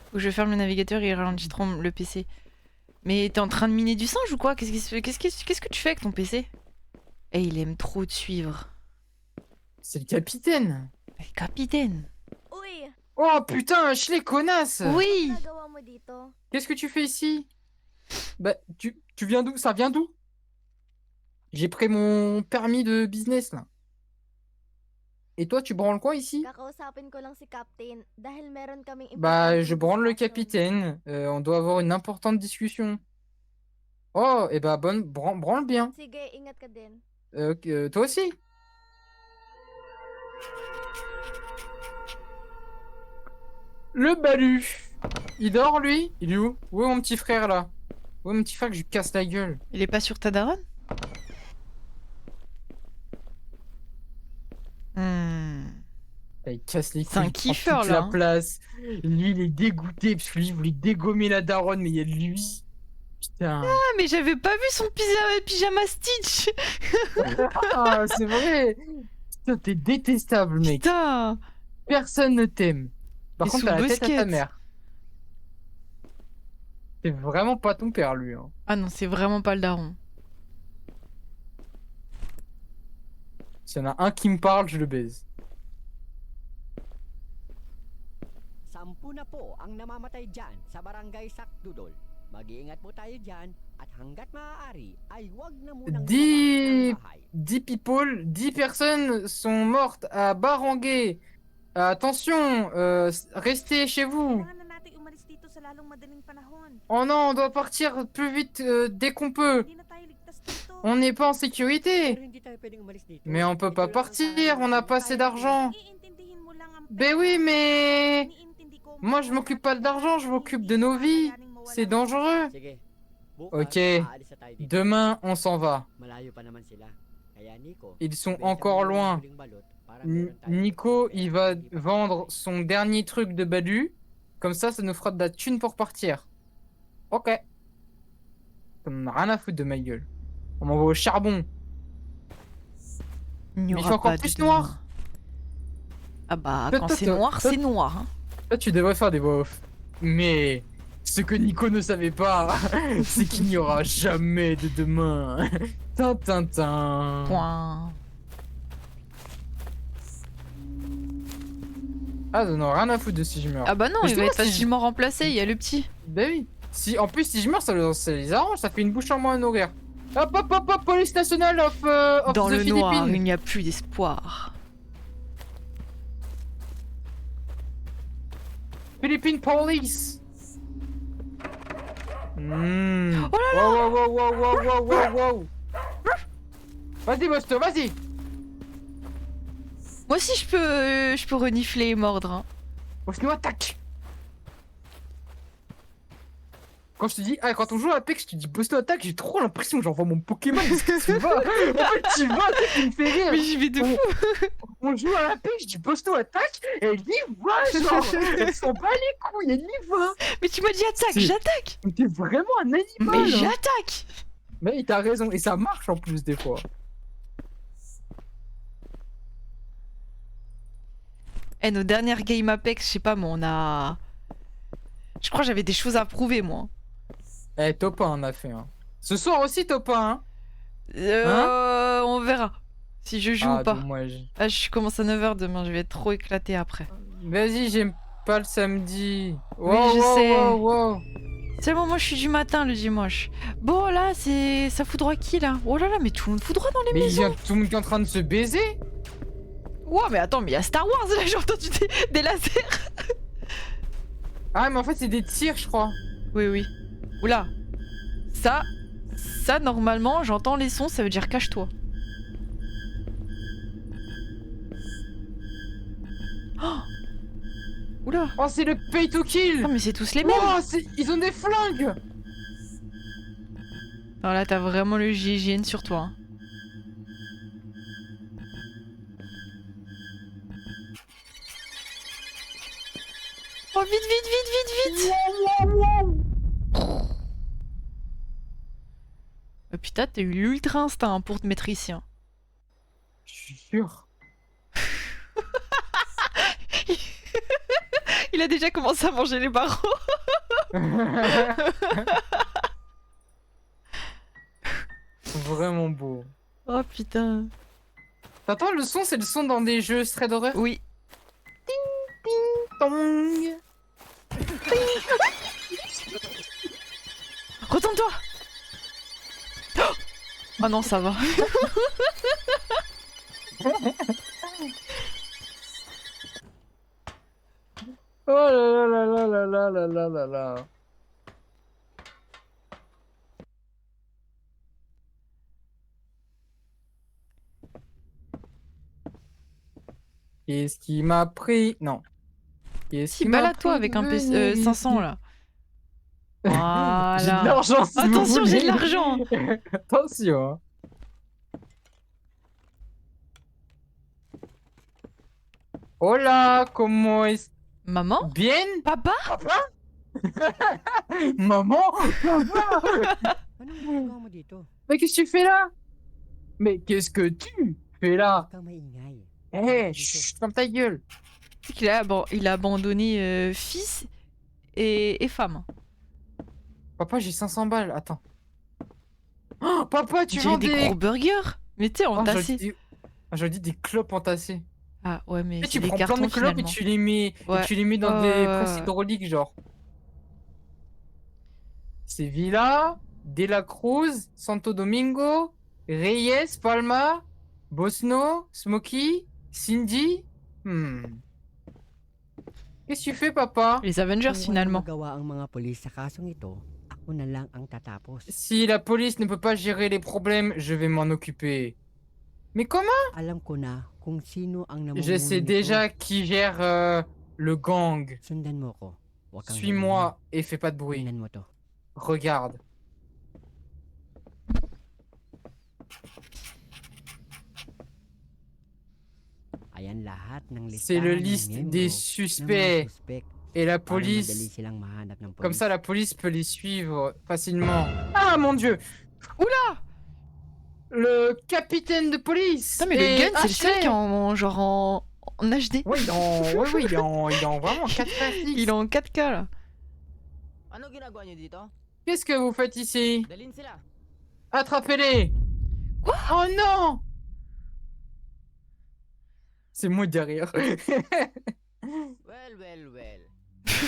Faut que je ferme le navigateur et il ralentit trop le PC. Mais t'es en train de miner du singe ou quoi? Qu'est-ce que tu fais avec ton PC? Et il aime trop te suivre. C'est le capitaine. Mais capitaine. Uy! Oh putain, un les connasse! Oui! Nagawa mo dito? Qu'est-ce que tu fais ici? Bah, tu viens d'où? Ça vient d'où? J'ai pris mon permis de business, là. Et toi, tu branles quoi ici? Kakausapin ko lang si Captain dahil meron kaming Bah, importanteng je branle le discussion. capitaine. On doit avoir une importante discussion. Oh, et bah, branle bien. Sige, ingat ka din. Toi aussi? Le Balu. Il dort, lui? Il est où? Où est mon petit frère, là? Où est mon petit frère que je lui casse la gueule? Il est pas sur ta daronne? Il casse les couilles. C'est un il prend kiffeur, toute là, la hein. place. Lui, il est dégoûté parce que lui, il voulait dégommer la daronne, mais il y a lui. Putain. Ah, mais j'avais pas vu son pyjama Stitch! Ah, c'est vrai. Putain, t'es détestable, mec. Putain! Personne ne t'aime. Par Et contre, sous t'as la tête à ta Busquets. mère. C'est vraiment pas ton père, lui. Hein. Ah non, c'est vraiment pas le daron. S'il y en a un qui me parle, je le baise. Sampu na po ang namamatay dyan sa barangay Sakdudol. Mag-iingat po tayo dyan at hanggat maaari ay wag na munang 10 people, 10 personnes sont mortes à Barangay. Attention, restez chez vous. Kailangan na natin umalis dito sa lalong madaling panahon. Oh non, on doit partir plus vite dès qu'on peut. Hindi na tayo ligtas dito. On n'est pas en sécurité. Pero hindi tayo pwedeng umalis dito. Mais on peut pas partir, on n'a pas assez d'argent. Iintindihin mo lang ang Ben pera. oui, mais Iniintindi ko, moi je m'occupe pas d'argent, je m'occupe de nos vies. C'est dangereux. Sige. Ok. Bukas, aalis na tayo dito. Demain, on s'en va. Malayo pa naman sila. Kaya Nico, Ils sont benta mo encore muna yung loin. huling balot para meron tayong Nico, pera il va pang vendre son dernier truc de Balu. Comme ça nous fera de la thune pour partir. Ok. On a rien à foutre de ma gueule. On m'envoie au charbon. Il n'y Mais il aura fait encore pas de plus demain. noir. Ah bah, Toi, quand toi, c'est toi, noir, toi- c'est noir. Hein. Là, tu devrais faire des voix off. Mais ce que Nico ne savait pas, c'est qu'il n'y aura jamais de demain. Tintintin. Point. Ah, non, rien à foutre de si je meurs. Ah bah non, Mais il va justement, être si je- facilement remplacé, il y a le petit. Ben oui. Si, en plus, si je meurs, ça les arrange, ça fait une bouche en moins à nourrir. Hop, hop, hop, hop, police nationale of Dans the le noir, Philippines. il n'y a plus d'espoir. Philippine police. Hmm. Oh là Wow, wow, wow, wow, wow, wow, wow. Vas-y, Bosto, vas-y. Moi aussi, je peux renifler et mordre. Hein. Bosto, attaque. Quand je te dis, ah, quand on joue à Apex, tu dis Bosto attaque, j'ai trop l'impression que j'envoie mon Pokémon parce que tu vas. En fait, tu vas, tu me fais rire. Mais j'y vais de fou. On joue à Apex, je dis Bosto attaque, et elle y va, genre. Elle s'en bat les couilles, elle y va. Mais tu m'as dit attaque, C'est- j'attaque. Mais t'es vraiment un animal. Mais hein. j'attaque. Mais t'as raison, et ça marche en plus des fois. Eh, nos dernières game Apex, je sais pas, mais on a... Je crois que j'avais des choses à prouver, moi. Eh, top 1 on a fait. Hein. Ce soir aussi top 1. Hein. On verra. Si je joue Ah, ou pas. dommage. Ah, je commence à 9h demain, je vais être trop éclaté après. Vas-y, j'aime pas le samedi. Oui, je sais. Wow, wow. Seulement moi je suis du matin le dimanche. Bon là, c'est... Ça foudroie qui là? Oh là là, mais tout le monde foudroie dans les Mais il y maisons. a tout le monde qui est en train de se baiser. Ouah, mais attends, mais il y a Star Wars là, j'ai entendu des lasers. Ah, mais en fait, c'est des tirs, je crois. Oui, oui. Oula. Ça, normalement, j'entends les sons, ça veut dire cache-toi. Oh. Oula. Oh, c'est le pay to kill. Oh, mais c'est tous les mêmes. Oh, ils ont des flingues. Alors là, t'as vraiment le GIGN sur toi. Hein. Oh vite, vite, vite, vite, vite. Putain, t'as eu l'ultra instinct pour te mettre ici. Hein. Je suis sûr. Il a déjà commencé à manger les barreaux. Vraiment beau. Oh putain. T'entends le son, c'est le son dans des jeux straight d'horreur. Oui. Tong. Retourne-toi. Oh non, ça va. Oh là là là là là là là là là. Qu'est-ce qui m'a pris? Non. Qu'est-ce Si, qui m'a balade-toi pris avec de un venir 500 là. J'ai de Voilà. l'argent si vous Attention, j'ai de voulez. l'argent. Attention. Hein. Hola, comment est-ce... Maman? Bien? Papa? Papa? Maman? Papa? Anong ginagawa mo dito? Mais qu'est-ce que tu fais là? Mais qu'est-ce que tu fais là? Huwag kang maingay. Eh, chut, ferme ta gueule. C'est qu'il a, il a abandonné fils et femme. Papa, j'ai 500 balles, attends. Oh, papa, tu J'ai vends des des... gros burgers. Mais tu sais, Oh, entassés. j'aurais dit des clopes entassées. Ah ouais, mais Et c'est tu des prends plein cartons de clopes finalement. et tu les mets, Ouais. et tu les mets dans des Ouais. presses hydrauliques, genre. C'est Villa, De La Cruz, Santo Domingo, Reyes, Palma, Bosno, Smokey, Cindy. Qu'est-ce que tu fais, papa? Les Avengers Kung walang finalement. magawa ang mga polis sa kasong ito, ako na lang ang tatapos. Si la police ne peut pas gérer les problèmes, je vais m'en occuper. Mais comment? Alam ko na kung sino ang namumuno Je sais nito. déjà qui gère le gang. Sundan mo ko. Huwag kang Suis-moi et fais pas de maingay. bruit. Tingnan mo to. Regarde. Ayan lahat ng C'est le listahan ng liste miyembro des ng mga suspects. suspect Et la para madali police, silang mahanap ng comme polis. ça la police peut les suivre facilement. Ah mon dieu! Oula! Le capitaine de police! Putain, mais le et gun, c'est le seul Ashley. qui est en genre en HD. Oui, il est en vraiment 4 Il est en 4K là. Ano ginagawa niyo dito? Qu'est-ce que vous faites ici? Dalhin sila. Attrapez-les! Quoi? Oh non! C'est moi derrière. Well, well, well.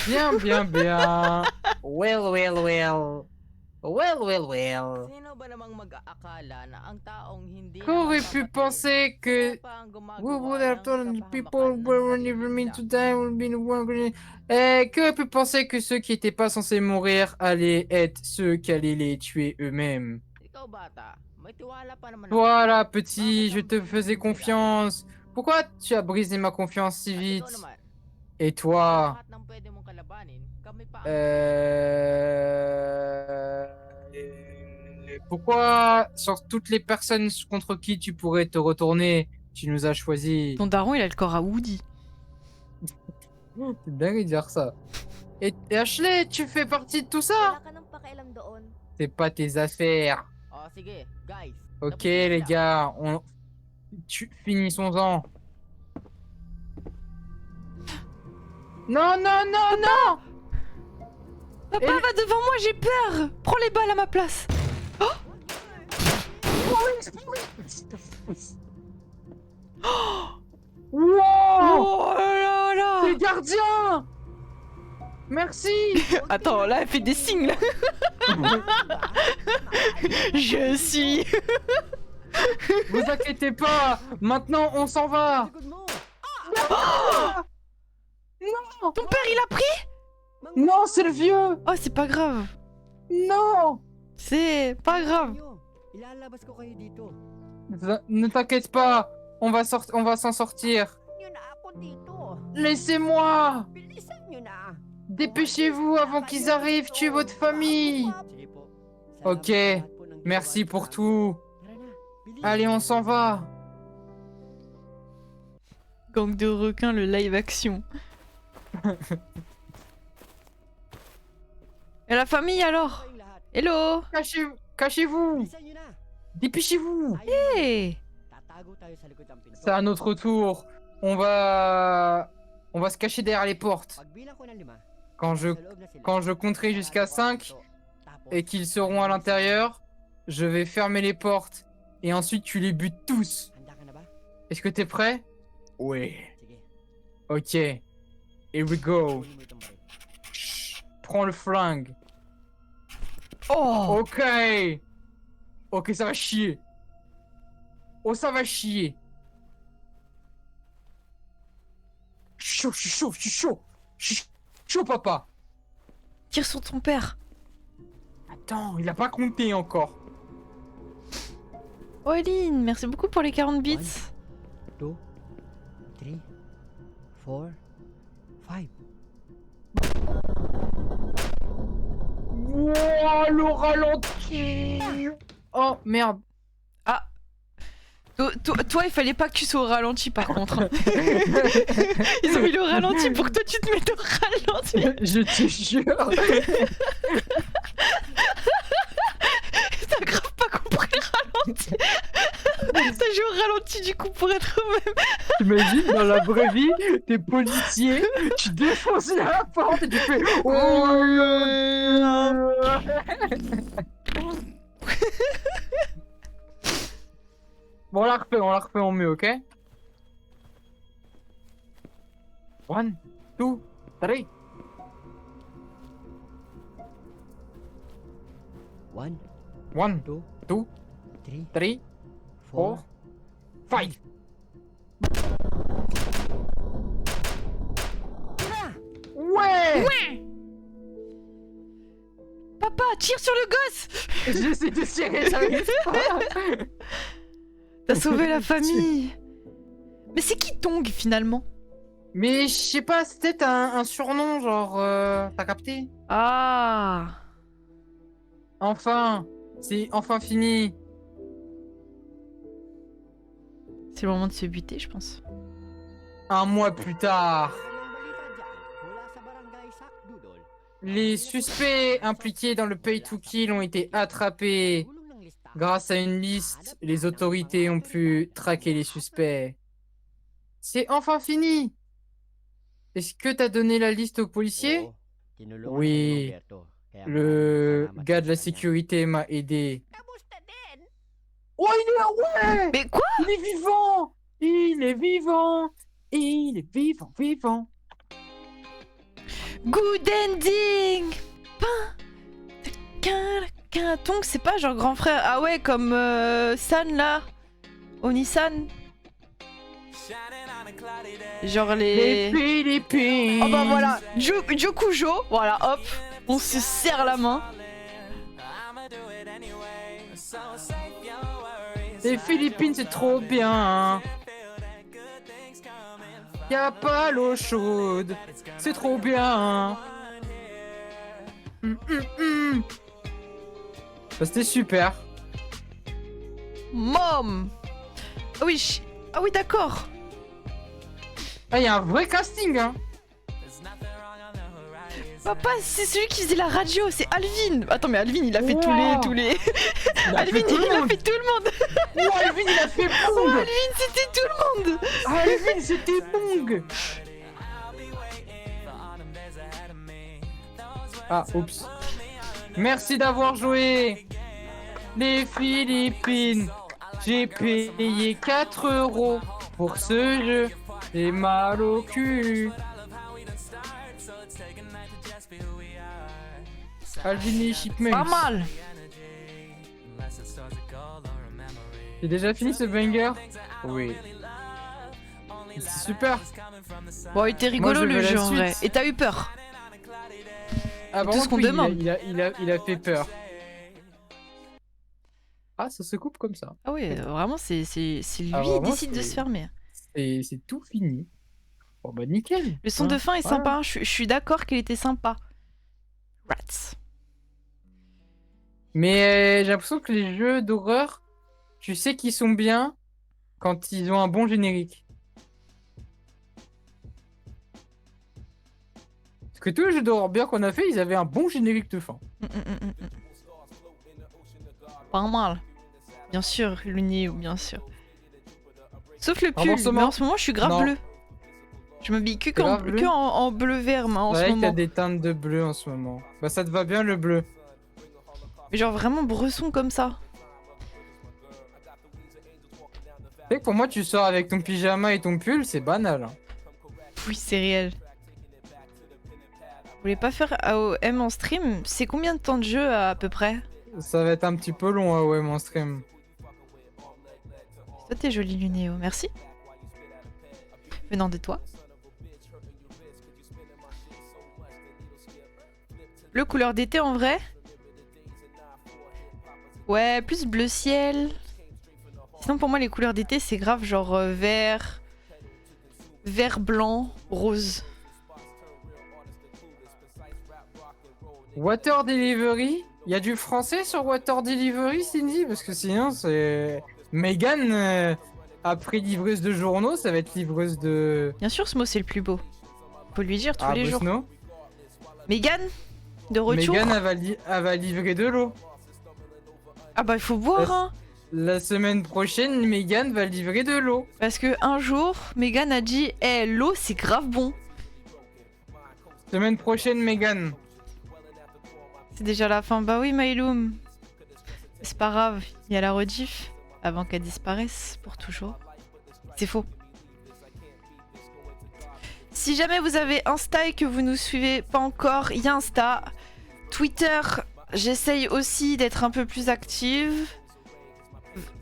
Bien, bien, bien. Well, well, well. Well, well, well. Sino ba namang mag-aakala na ang taong hindi Qu'aurait naman pu papatay, penser que sila pa ang gumagawa we would have ng told the people kapahamakan ng were sarili never meant nila? to die will be the one qui aurait pu penser que ceux qui étaient pas censés mourir allaient être ceux qui allaient les tuer eux-mêmes. Ikaw bata, may tiwala pa naman ako. Voilà, petit, je te faisais confiance. Pourquoi tu as brisé ma confiance si At ikaw vite? naman, Et toi? lahat ng pwede mong kalabanin, kami pa ang Pourquoi sur toutes les personnes contre qui tu pourrais te retourner, tu nous as choisis? Ton daron, il a le corps à Woody. C'est dingue de dire ça. Et Ashley, tu fais partie de tout ça? Wala ka nang pakialam doon. C'est pas tes affaires. Oh, sige, guys. Ok tapos na les sila. gars, finissons-en. Non, non, non, non! Papa va devant moi, j'ai peur. Prends les balles à ma place. Wow! Oh là là. Les gardiens! Merci! Attends, là, elle fait des signes là. Je suis. Vous inquiétez pas, maintenant on s'en va! Likod mo! Non! Ton père, il a pris. Non, c'est le vieux! Oh, c'est pas grave. Non! C'est pas grave. Nyo, ilalabas ko kayo dito. Ne t'inquiète pas, on va s'en sortir. Nyo na ako dito. Laissez-moi! Bilisan nyo na. Dépêchez-vous avant qu'ils arrivent, tuez votre famille! Sige po. Ok, Salamat lahat po ng ginawa merci niyo pour sa amin. tout. Tara na, bilis. Allez, on s'en va. Gang de requins, le live action. Et la famille alors? Kayong lahat. Hello? Cachez-vous! Bilisan nyo na. Dépêchez-vous! Ayun na. Hey! Tatago tayo sa likod ng pinto. C'est à notre tour. On va se cacher derrière les portes. Pagbilang ko ng 5, Quand je, sa loob na sila. quand je compterai jusqu'à 5 Tapos, et qu'ils seront à l'intérieur, je vais fermer les portes. Et ensuite, tu les butes tous. handa ka na ba? Est-ce que t'es prêt? Oui. Sige. Ok. Here we go. Kunin mo itong baril. Chut, prends le flingue. Oh! Ok. Ok, ça va chier. Oh, ça va chier. Je suis chaud, je suis chaud, je suis chaud. Je suis chaud, papa. Tire sur ton père. Attends, il a pas compté encore. Oh, Eline, merci beaucoup pour les 40 bits. 2, 3, 4, 5. Wouah, le ralenti. Oh, merde. Ah! Toi, il fallait pas que tu sois au ralenti par contre. Ils ont mis le ralenti pour que toi tu te mettes au ralenti. Je te jure. T'as grave pas compris le ralenti. T'as joué au ralenti du coup pour être même. T'imagines, dans la vraie vie, t'es policier, tu défonces la porte et tu fais. Bon, on la refait en mieux, ok? 1, 2, 3. 1, 1, 2, 2, 3, 3, 4, 5. Ouais! Papa, tire sur le gosse. J'essaie de tirer, ça m'arrive pas. T'as sauvé la famille. Mais c'est qui Tong finalement? Mais je sais pas, c'est peut-être un surnom, genre. T'as capté? Ah! Enfin! C'est enfin fini! C'est le moment de se buter, je pense. Un mois plus tard, Mula sa barangay Sakdudol. les suspects impliqués dans le pay to kill ont été attrapés. Tulong ng listahan. Grâce à une liste, les autorités ont pu traquer les suspects. C'est enfin fini! Est-ce que t'as donné la liste aux policiers? Oo, tinulungan Oui. ako ni Roberto. Kaya Le maraming salamat gars de la sa kanya. sécurité m'a aidé. Kamusta din? Oh, il est là, ouais! Mais quoi? Il est vivant! Il est vivant! Il est vivant, vivant! Good ending! Tong, c'est pas genre grand frère. Ah ouais, comme San là. Oni-san. Genre Les les. Philippines! Oh bah voilà, Jokujo, voilà, hop, on se serre la main. Les Philippines, c'est trop bien! Y a pas l'eau chaude, c'est trop bien! Bah, c'était super! Mom. Ah oui, ah oui, d'accord. Ah, y a un vrai casting, hein! Papa, c'est celui qui faisait la radio, c'est Alvin. Attends, mais Alvin, il a fait Wow. tous les. Il a Alvin, fait tout le il a monde. fait tout le monde. Oh, Alvin, il a fait Oh, Bong! Alvin, c'était tout le monde. Alvin, c'était Bong! Ah, oups. Merci d'avoir joué! Les Philippines! J'ai payé 4 € pour ce jeu. J'ai mal au cul. Alvin et Chipmunks. Pas mal. J'ai déjà fini ce banger? Oui. C'est super. Bon, il était Moi, rigolo je le veux la jeu en suite. vrai. Et t'as eu peur. Ah, Tout par ce contre, qu'on oui, demande. il a fait peur. Ah, ça se coupe comme ça. Ah oui, vraiment, c'est lui Ah, qui vraiment, décide de se c'est- fermer. C'est tout fini. Bon bah nickel. Le son Hein, de fin est voilà. sympa, je suis d'accord qu'il était sympa. Rats. Mais j'ai l'impression que les jeux d'horreur, tu sais qu'ils sont bien quand ils ont un bon générique. Parce que tous les jeux d'horreur bien qu'on a fait, ils avaient un bon générique de fin. Pas mal. Bien sûr, Lunéo, bien sûr. Sauf le pull, Remboursement. mais en ce moment je suis grave Non. bleu. Je m'habille que, grave bleu en bleu-vert en C'est ce vrai qu'il y a moment. des teintes de bleu en ce moment. Bah ça te va bien le bleu. Mais genre vraiment bresson comme ça. Tu sais que pour moi, tu sors avec ton pyjama et ton pull, c'est banal. Hein. Oui, c'est réel. Vous voulez pas faire AOM en stream? C'est combien de temps de jeu à peu près? Ça va être un petit peu long, ouais, mon stream. Toi t'es joli Lunéo, merci. Venant de toi. Le couleur d'été en vrai? Ouais, plus bleu ciel. Sinon pour moi les couleurs d'été c'est grave genre vert, vert blanc, rose. Water Delivery? Il y a du français sur Water Delivery, Cindy? Parce que sinon, c'est. Megan, après livreuse de journaux, ça va être livreuse de. Bien sûr ce mot c'est le plus beau. Faut lui dire tous les jours. Bosno. Mégane, de retour. Megan, elle va livrer de l'eau. Ah bah il faut boire hein. La semaine prochaine, Megan va livrer de l'eau. Parce que un jour, Megan a dit eh, l'eau c'est grave bon. Semaine prochaine, Megan. C'est déjà la fin. Bah oui, Myloom. C'est pas grave, il y a la rediff avant qu'elle disparaisse pour toujours. C'est faux. Si jamais vous avez Insta et que vous nous suivez pas encore, il y a Insta. Twitter, j'essaye aussi d'être un peu plus active.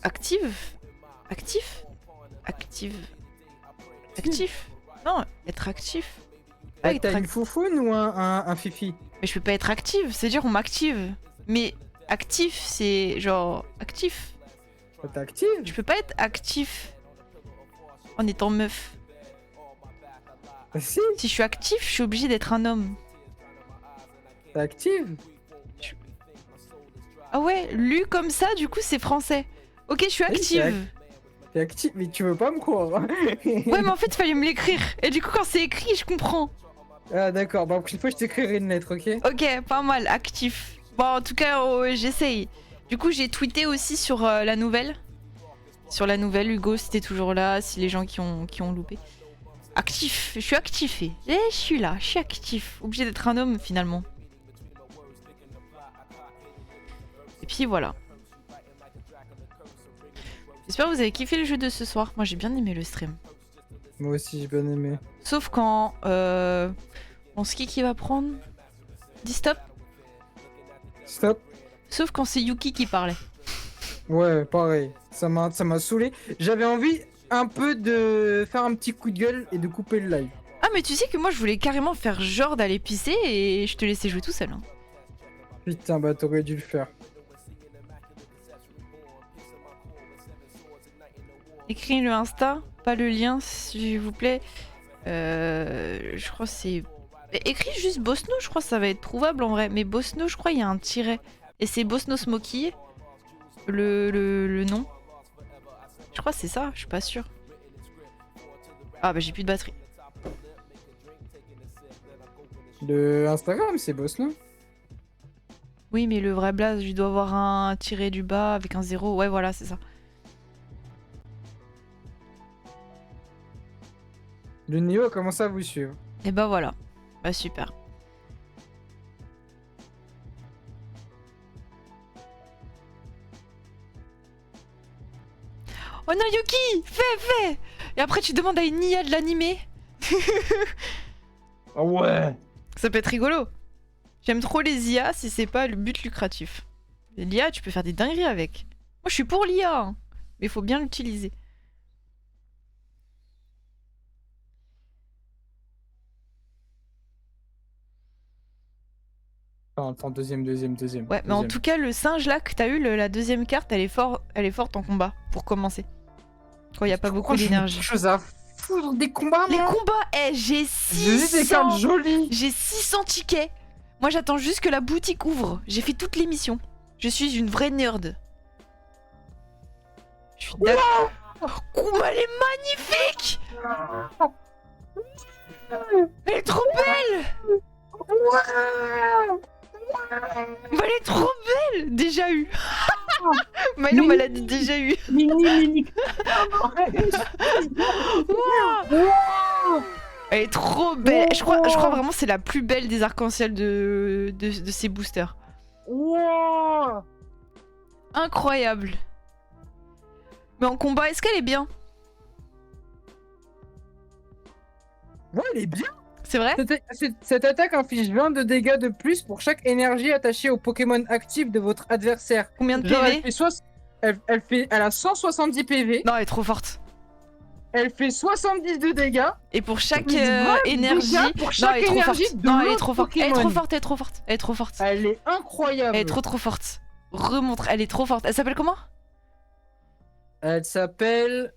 Active? Actif? Active. Actif? Non, être actif. Pas Ah, être t'as une actif. foufoune ou un fifi? Mais je peux pas être active, c'est-à-dire on m'active. Mais actif, c'est genre actif. T'es active? Je peux pas être actif en étant meuf. Bah, si, Si je suis actif, je suis obligé d'être un homme. t'es active. Ah ouais, lu comme ça, du coup c'est français. Ok, je suis Oui, c'est active. T'es active, mais tu veux pas me croire. Ouais, mais en fait, il fallait me l'écrire. Et du coup, quand c'est écrit, je comprends. Ah, d'accord, bah, la prochaine fois, je t'écrirai une lettre, ok? Ok, pas mal, actif. Bon, en tout cas, j'essaye. Du coup, j'ai tweeté aussi sur la nouvelle. Sur la nouvelle, Hugo, si t'es toujours là, si les gens qui ont loupé. Actif, je suis actifé. Et je suis là, je suis actif. Obligé d'être un homme, finalement. Et puis voilà. J'espère que vous avez kiffé le jeu de ce soir. Moi, j'ai bien aimé le stream. Moi aussi, j'ai bien aimé. Sauf quand... Mon ski qui va prendre... Dis stop. Stop. Sauf quand c'est Yuki qui parlait. Ouais, pareil. Ça m'a saoulé. J'avais envie un peu de faire un petit coup de gueule et de couper le live. Ah mais tu sais que moi je voulais carrément faire genre d'aller pisser et je te laissais jouer tout seul. Hein. Putain, bah t'aurais dû le faire. Écris le Insta, pas le lien s'il vous plaît. Je crois que c'est... Écris juste Bosno, je crois que ça va être trouvable en vrai. Mais Bosno, je crois il y a un tiret. Et c'est Bosno Smoky, le nom. Je crois que c'est ça, je suis pas sûre. Ah bah j'ai plus de batterie. Le Instagram, c'est boss, non? Oui mais le vrai blaze, je dois avoir un tiré du bas avec un 0. Ouais voilà, c'est ça. Le Néo a commencé à vous suivre. Et bah voilà. Bah super. Oh non Yuki, fais. Et après tu demandes à une IA de l'animer. Ah ouais. Ça peut être rigolo. J'aime trop les IA si c'est pas le but lucratif. L'IA, tu peux faire des dingueries avec. Moi je suis pour l'IA, hein, mais il faut bien l'utiliser. Enfin, prends deuxième. Ouais, mais en tout cas, le singe là que t'as eu, la deuxième carte, elle est forte en combat, pour commencer. Quand il y a pas beaucoup d'énergie. Quelque chose à foutre des combats, Les moi. combats, j'ai J'ai des cartes 600... jolies. J'ai 600 tickets. Moi, j'attends juste que la boutique ouvre. J'ai fait toutes les missions. Je suis une vraie nerd. Je suis d'accord. Kuma, elle est magnifique. Elle est trop belle. Mais elle est trop belle. Déjà eu. Mais non, mais elle a dit déjà eu. Mini. Elle est trop belle. Je crois vraiment que c'est la plus belle des arcs-en-ciel de ces boosters. Wow. Incroyable. Mais en combat, est-ce qu'elle est bien? Ouais, elle est bien. C'est vrai? Cette attaque inflige 20 de dégâts de plus pour chaque énergie attachée au Pokémon actif de votre adversaire. Combien de Genre, PV? elle a 170 PV. Non, elle est trop forte. Elle fait 70 de dégâts. Et pour chaque Mais 20 énergie... dégâts pour Non, chaque elle est trop forte. énergie de Non, elle est l'autre trop forte. Elle est Pokémon. trop forte, elle est trop forte. Elle est trop forte. Elle est incroyable. Elle est trop forte. Remontre, elle est trop forte. Elle s'appelle comment? Elle s'appelle...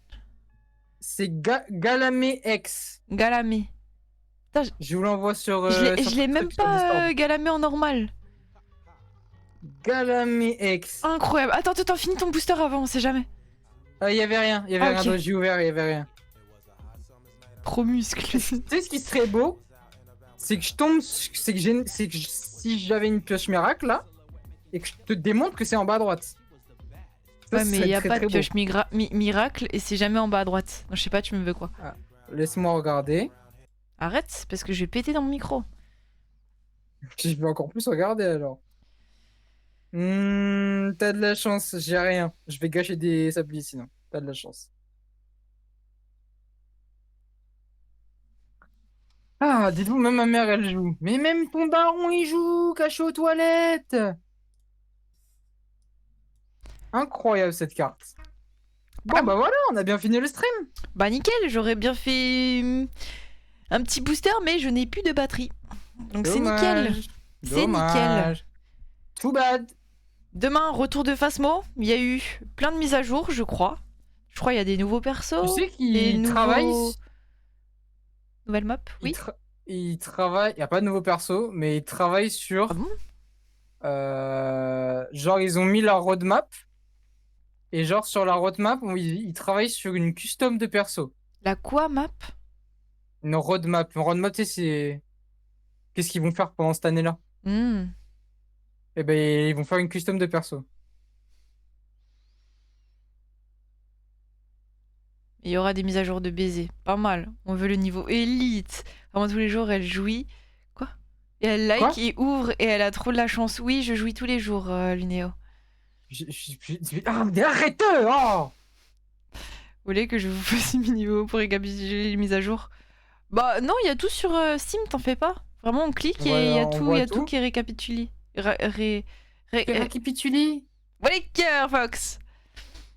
C'est Galamé X. Galamé. Je vous l'envoie sur... Je l'ai même pas Galamé en normal. Galamé X. Incroyable. Attends, finis ton booster avant, on sait jamais. Il y avait rien, ok. d'autre, j'ai ouvert, il y avait rien. Trop muscle. Tu sais ce qui serait beau? C'est que je tombe, c'est que si j'avais une pioche miracle là, et que je te démontre que c'est en bas à droite. Ça, Ouais, mais serait il y a très, pas de très beau. pioche miracle et c'est jamais en bas à droite. Donc, je sais pas, tu me veux quoi? Laisse-moi regarder. Arrête, parce que je vais péter dans mon micro. Je vais encore plus regarder alors. T'as de la chance, j'ai rien. Je vais gâcher des sablis sinon. T'as de la chance. Ah, dites-vous, même ma mère elle joue. Mais même ton daron il joue, caché aux toilettes. Incroyable cette carte. Bon bah voilà, on a bien fini le stream. Bah nickel, j'aurais bien fait un petit booster, mais je n'ai plus de batterie. Donc c'est nickel. C'est nickel. Too bad. Demain, retour de Phasmo. Il y a eu plein de mises à jour, je crois. Je crois qu'il y a des nouveaux persos. Tu sais des qu'il nouveaux... travaille. Nouvelle map, oui. Il travaille. Il n'y a pas de nouveau perso, mais il travaille sur. Ah bon? Genre, ils ont mis la roadmap. Et genre, sur la roadmap, ils travaillent sur une custom de perso. La quoi map? Une roadmap. Une roadmap, tu sais, c'est. Qu'est-ce qu'ils vont faire pendant cette année-là? Eh ben, ils vont faire une custom de perso. Il y aura des mises à jour de baiser. Pas mal. On veut le niveau élite. Vraiment, tous les jours, elle jouit. Quoi? Et elle like Quoi? et ouvre et elle a trop de la chance. Oui, je jouis tous les jours, Lunéo. Ah, mais arrête! Oh! Vous voulez que je vous fasse une niveau pour récapituler les mises à jour? Bah non, il y a tout sur Steam, t'en fais pas. Vraiment, on clique et il y a tout qui est récapitulé. Récapituli. Voilà les cœurs, Fox.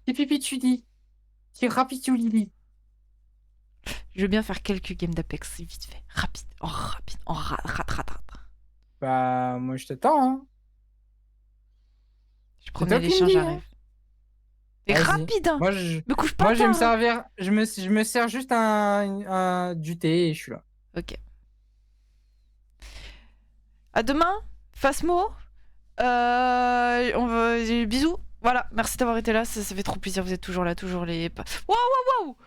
Récapituli. Récapituli. Je veux bien faire quelques games d'Apex, vite fait. Rapide, rat. Bah, moi je t'attends, hein. Je prenais l'échange, j'arrive. T'es Vas-y. rapide, hein. Moi, je Me couche pas vais me tard, hein. servir. Je me sers juste du thé et je suis là. Ok. À demain, Phasmo. Bisous. Voilà, merci d'avoir été là, ça fait trop plaisir, vous êtes toujours là, toujours les... Waouh, waouh, waouh.